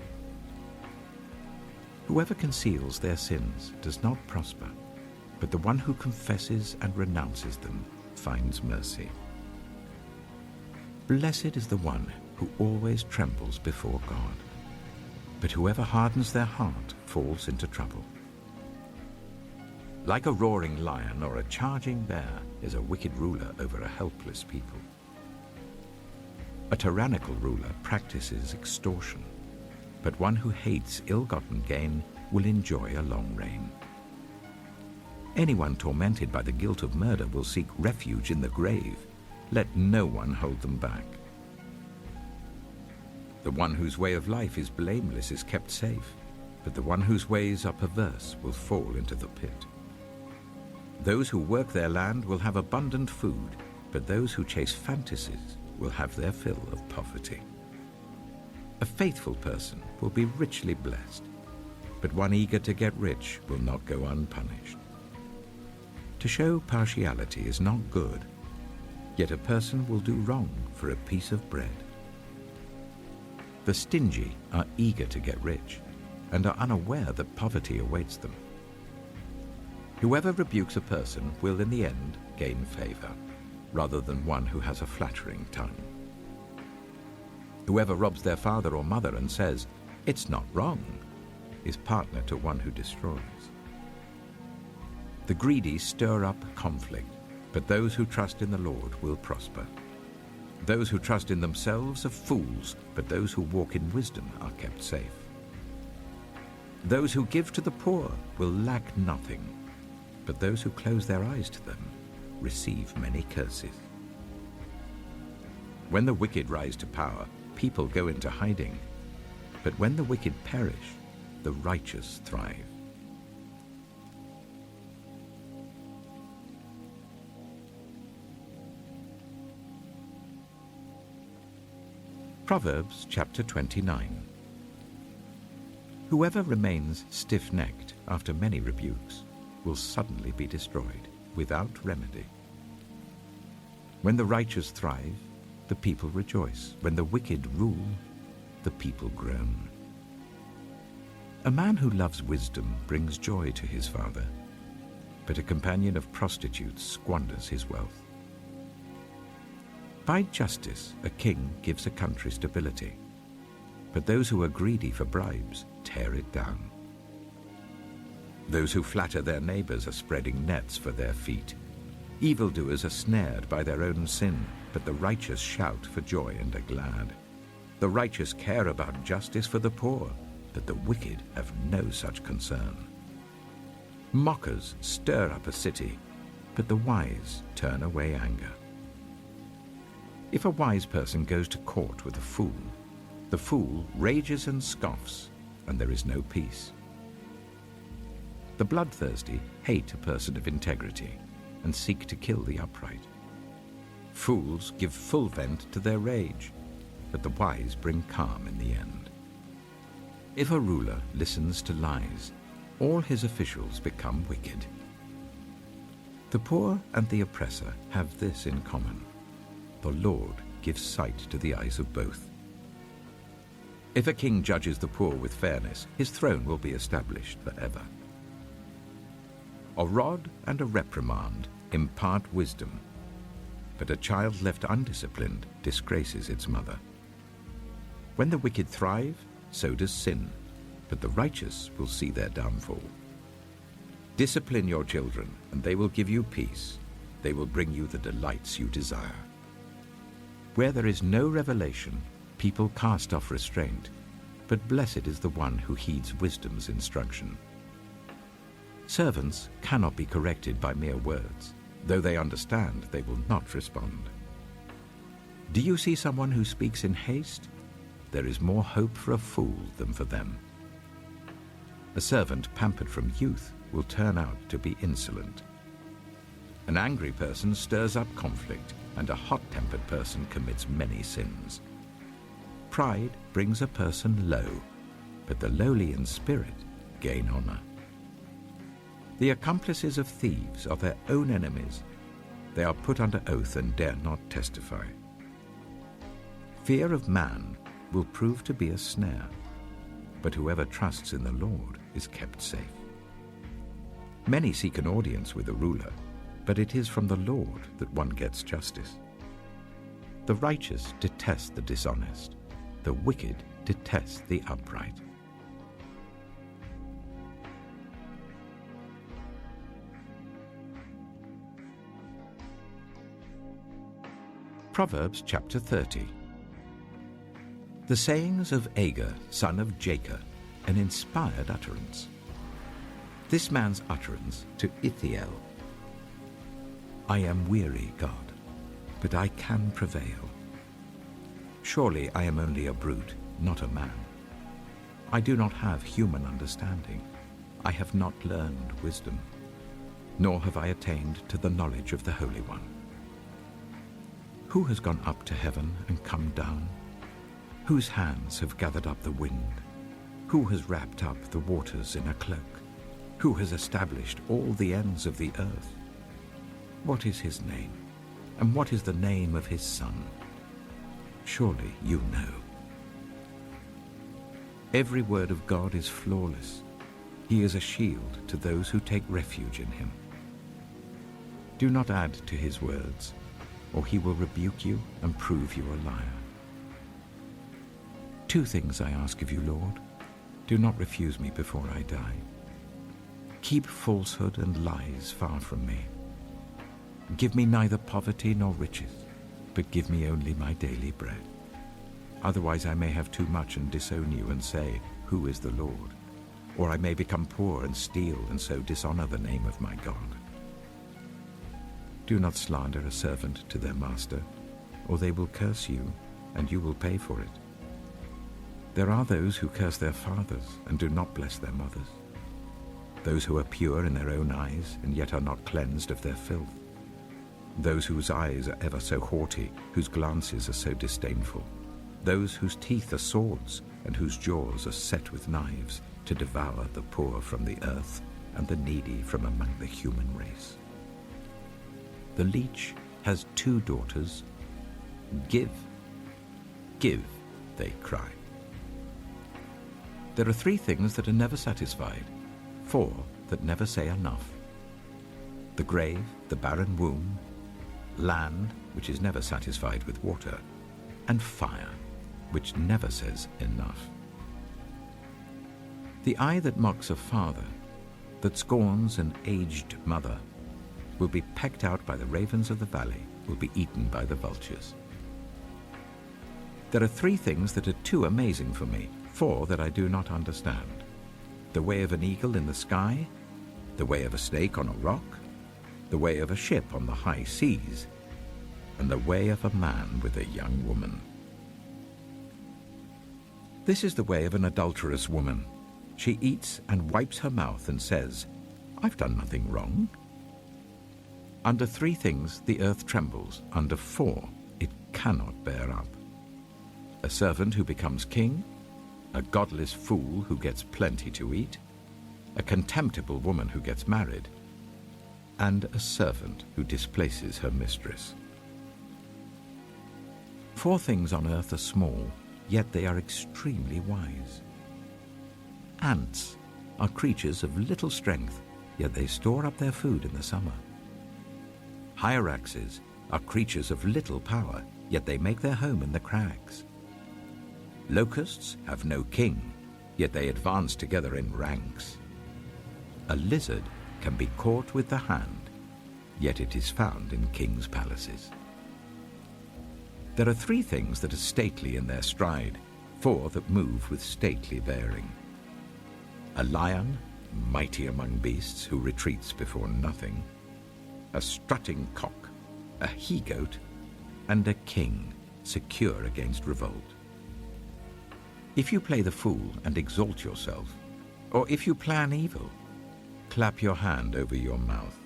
Whoever conceals their sins does not prosper, but the one who confesses and renounces them finds mercy. Blessed is the one who always trembles before God, but whoever hardens their heart falls into trouble. Like a roaring lion or a charging bear is a wicked ruler over a helpless people. A tyrannical ruler practices extortion, but one who hates ill-gotten gain will enjoy a long reign. Anyone tormented by the guilt of murder will seek refuge in the grave. Let no one hold them back. The one whose way of life is blameless is kept safe, but the one whose ways are perverse will fall into the pit. Those who work their land will have abundant food, but those who chase fantasies will have their fill of poverty. A faithful person will be richly blessed, but one eager to get rich will not go unpunished. To show partiality is not good, yet a person will do wrong for a piece of bread. The stingy are eager to get rich and are unaware that poverty awaits them. Whoever rebukes a person will in the end gain favor, rather than one who has a flattering tongue. Whoever robs their father or mother and says, "It's not wrong," is partner to one who destroys. The greedy stir up conflict, but those who trust in the Lord will prosper. Those who trust in themselves are fools, but those who walk in wisdom are kept safe. Those who give to the poor will lack nothing, but those who close their eyes to them receive many curses. When the wicked rise to power, people go into hiding, but when the wicked perish, the righteous thrive. Proverbs chapter 29. Whoever remains stiff-necked after many rebukes will suddenly be destroyed without remedy. When the righteous thrive, the people rejoice. When the wicked rule, the people groan. A man who loves wisdom brings joy to his father, but a companion of prostitutes squanders his wealth. By justice, a king gives a country stability, but those who are greedy for bribes tear it down. Those who flatter their neighbors are spreading nets for their feet. Evildoers are snared by their own sin, but the righteous shout for joy and are glad. The righteous care about justice for the poor, but the wicked have no such concern. Mockers stir up a city, but the wise turn away anger. If a wise person goes to court with a fool, the fool rages and scoffs, and there is no peace. The bloodthirsty hate a person of integrity and seek to kill the upright. Fools give full vent to their rage, but the wise bring calm in the end. If a ruler listens to lies, all his officials become wicked. The poor and the oppressor have this in common: the Lord gives sight to the eyes of both. If a king judges the poor with fairness, his throne will be established forever. A rod and a reprimand impart wisdom, but a child left undisciplined disgraces its mother. When the wicked thrive, so does sin, but the righteous will see their downfall. Discipline your children, and they will give you peace. They will bring you the delights you desire. Where there is no revelation, people cast off restraint, but blessed is the one who heeds wisdom's instruction. Servants cannot be corrected by mere words. Though they understand, they will not respond. Do you see someone who speaks in haste? There is more hope for a fool than for them. A servant pampered from youth will turn out to be insolent. An angry person stirs up conflict, and a hot-tempered person commits many sins. Pride brings a person low, but the lowly in spirit gain honor. The accomplices of thieves are their own enemies. They are put under oath and dare not testify. Fear of man will prove to be a snare, but whoever trusts in the Lord is kept safe. Many seek an audience with a ruler, but it is from the Lord that one gets justice. The righteous detest the dishonest. The wicked detest the upright. Proverbs chapter 30. The sayings of Ager, son of Jacob, an inspired utterance. This man's utterance to Ithiel: I am weary, God, but I can prevail. Surely I am only a brute, not a man. I do not have human understanding. I have not learned wisdom, nor have I attained to the knowledge of the Holy One. Who has gone up to heaven and come down? Whose hands have gathered up the wind? Who has wrapped up the waters in a cloak? Who has established all the ends of the earth? What is his name? And what is the name of his son? Surely you know. Every word of God is flawless. He is a shield to those who take refuge in him. Do not add to his words, or he will rebuke you and prove you a liar. 2 things I ask of you, Lord. Do not refuse me before I die. Keep falsehood and lies far from me. Give me neither poverty nor riches, but give me only my daily bread. Otherwise I may have too much and disown you and say, Who is the Lord? Or I may become poor and steal and so dishonor the name of my God. Do not slander a servant to their master, or they will curse you, and you will pay for it. There are those who curse their fathers and do not bless their mothers, those who are pure in their own eyes and yet are not cleansed of their filth, those whose eyes are ever so haughty, whose glances are so disdainful, those whose teeth are swords and whose jaws are set with knives, to devour the poor from the earth and the needy from among the human race. The leech has 2 daughters. Give, give, they cry. There are 3 things that are never satisfied, 4 that never say enough. The grave, the barren womb, land, which is never satisfied with water, and fire, which never says enough. The eye that mocks a father, that scorns an aged mother, will be pecked out by the ravens of the valley, will be eaten by the vultures. There are 3 things that are too amazing for me, 4 that I do not understand. The way of an eagle in the sky, the way of a snake on a rock, the way of a ship on the high seas, and the way of a man with a young woman. This is the way of an adulterous woman. She eats and wipes her mouth and says, "I've done nothing wrong." Under 3 things the earth trembles, under 4 it cannot bear up. A servant who becomes king, a godless fool who gets plenty to eat, a contemptible woman who gets married, and a servant who displaces her mistress. 4 things on earth are small, yet they are extremely wise. Ants are creatures of little strength, yet they store up their food in the summer. Hyraxes are creatures of little power, yet they make their home in the crags. Locusts have no king, yet they advance together in ranks. A lizard can be caught with the hand, yet it is found in kings' palaces. There are 3 things that are stately in their stride, 4 that move with stately bearing. A lion, mighty among beasts, who retreats before nothing. A strutting cock, a he-goat, and a king, secure against revolt. If you play the fool and exalt yourself, or if you plan evil, clap your hand over your mouth.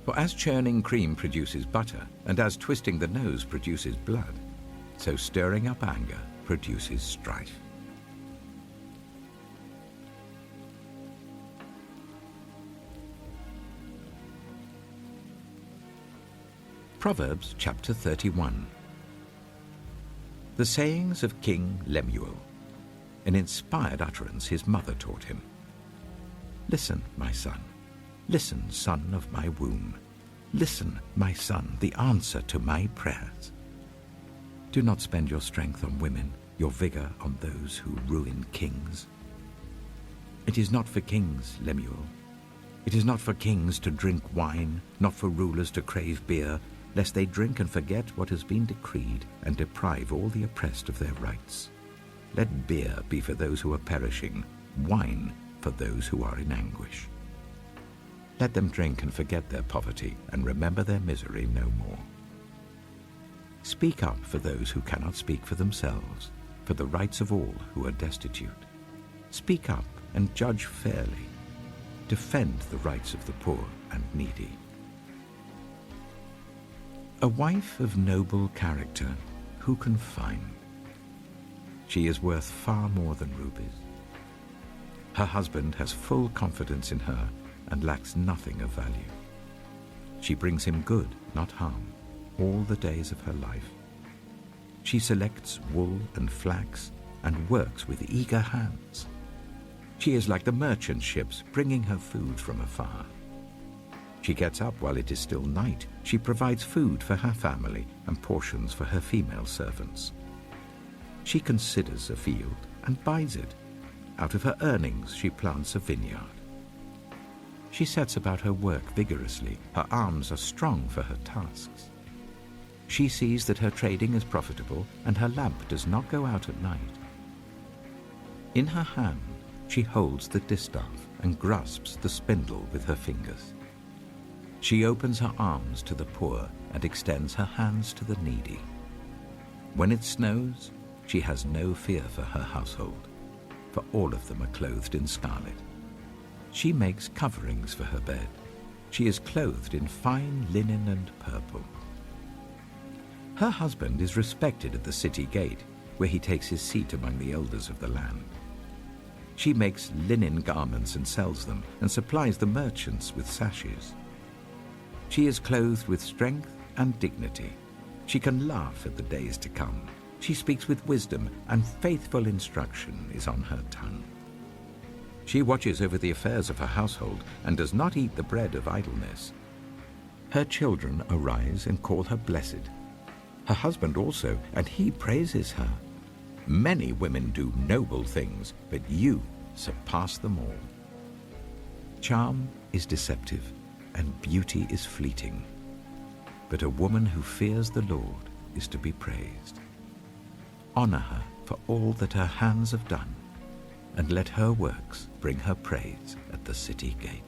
For as churning cream produces butter, and as twisting the nose produces blood, so stirring up anger produces strife. Proverbs chapter 31. The sayings of King Lemuel. An inspired utterance his mother taught him. Listen, my son. Listen, son of my womb. Listen, my son, the answer to my prayers. Do not spend your strength on women, your vigor on those who ruin kings. It is not for kings, Lemuel. It is not for kings to drink wine, not for rulers to crave beer, lest they drink and forget what has been decreed and deprive all the oppressed of their rights. Let beer be for those who are perishing, wine for those who are in anguish. Let them drink and forget their poverty and remember their misery no more. Speak up for those who cannot speak for themselves, for the rights of all who are destitute. Speak up and judge fairly. Defend the rights of the poor and needy. A wife of noble character, who can find? She is worth far more than rubies. Her husband has full confidence in her and lacks nothing of value. She brings him good, not harm, all the days of her life. She selects wool and flax and works with eager hands. She is like the merchant ships bringing her food from afar. She gets up while it is still night. She provides food for her family and portions for her female servants. She considers a field and buys it. Out of her earnings she plants a vineyard. She sets about her work vigorously. Her arms are strong for her tasks. She sees that her trading is profitable and her lamp does not go out at night. In her hand she holds the distaff and grasps the spindle with her fingers. She opens her arms to the poor and extends her hands to the needy. When it snows, she has no fear for her household, for all of them are clothed in scarlet. She makes coverings for her bed. She is clothed in fine linen and purple. Her husband is respected at the city gate, where he takes his seat among the elders of the land. She makes linen garments and sells them, and supplies the merchants with sashes. She is clothed with strength and dignity. She can laugh at the days to come. She speaks with wisdom, and faithful instruction is on her tongue. She watches over the affairs of her household and does not eat the bread of idleness. Her children arise and call her blessed. Her husband also, and he praises her. Many women do noble things, but you surpass them all. Charm is deceptive, and beauty is fleeting. But a woman who fears the Lord is to be praised. Honor her for all that her hands have done, and let her works bring her praise at the city gate.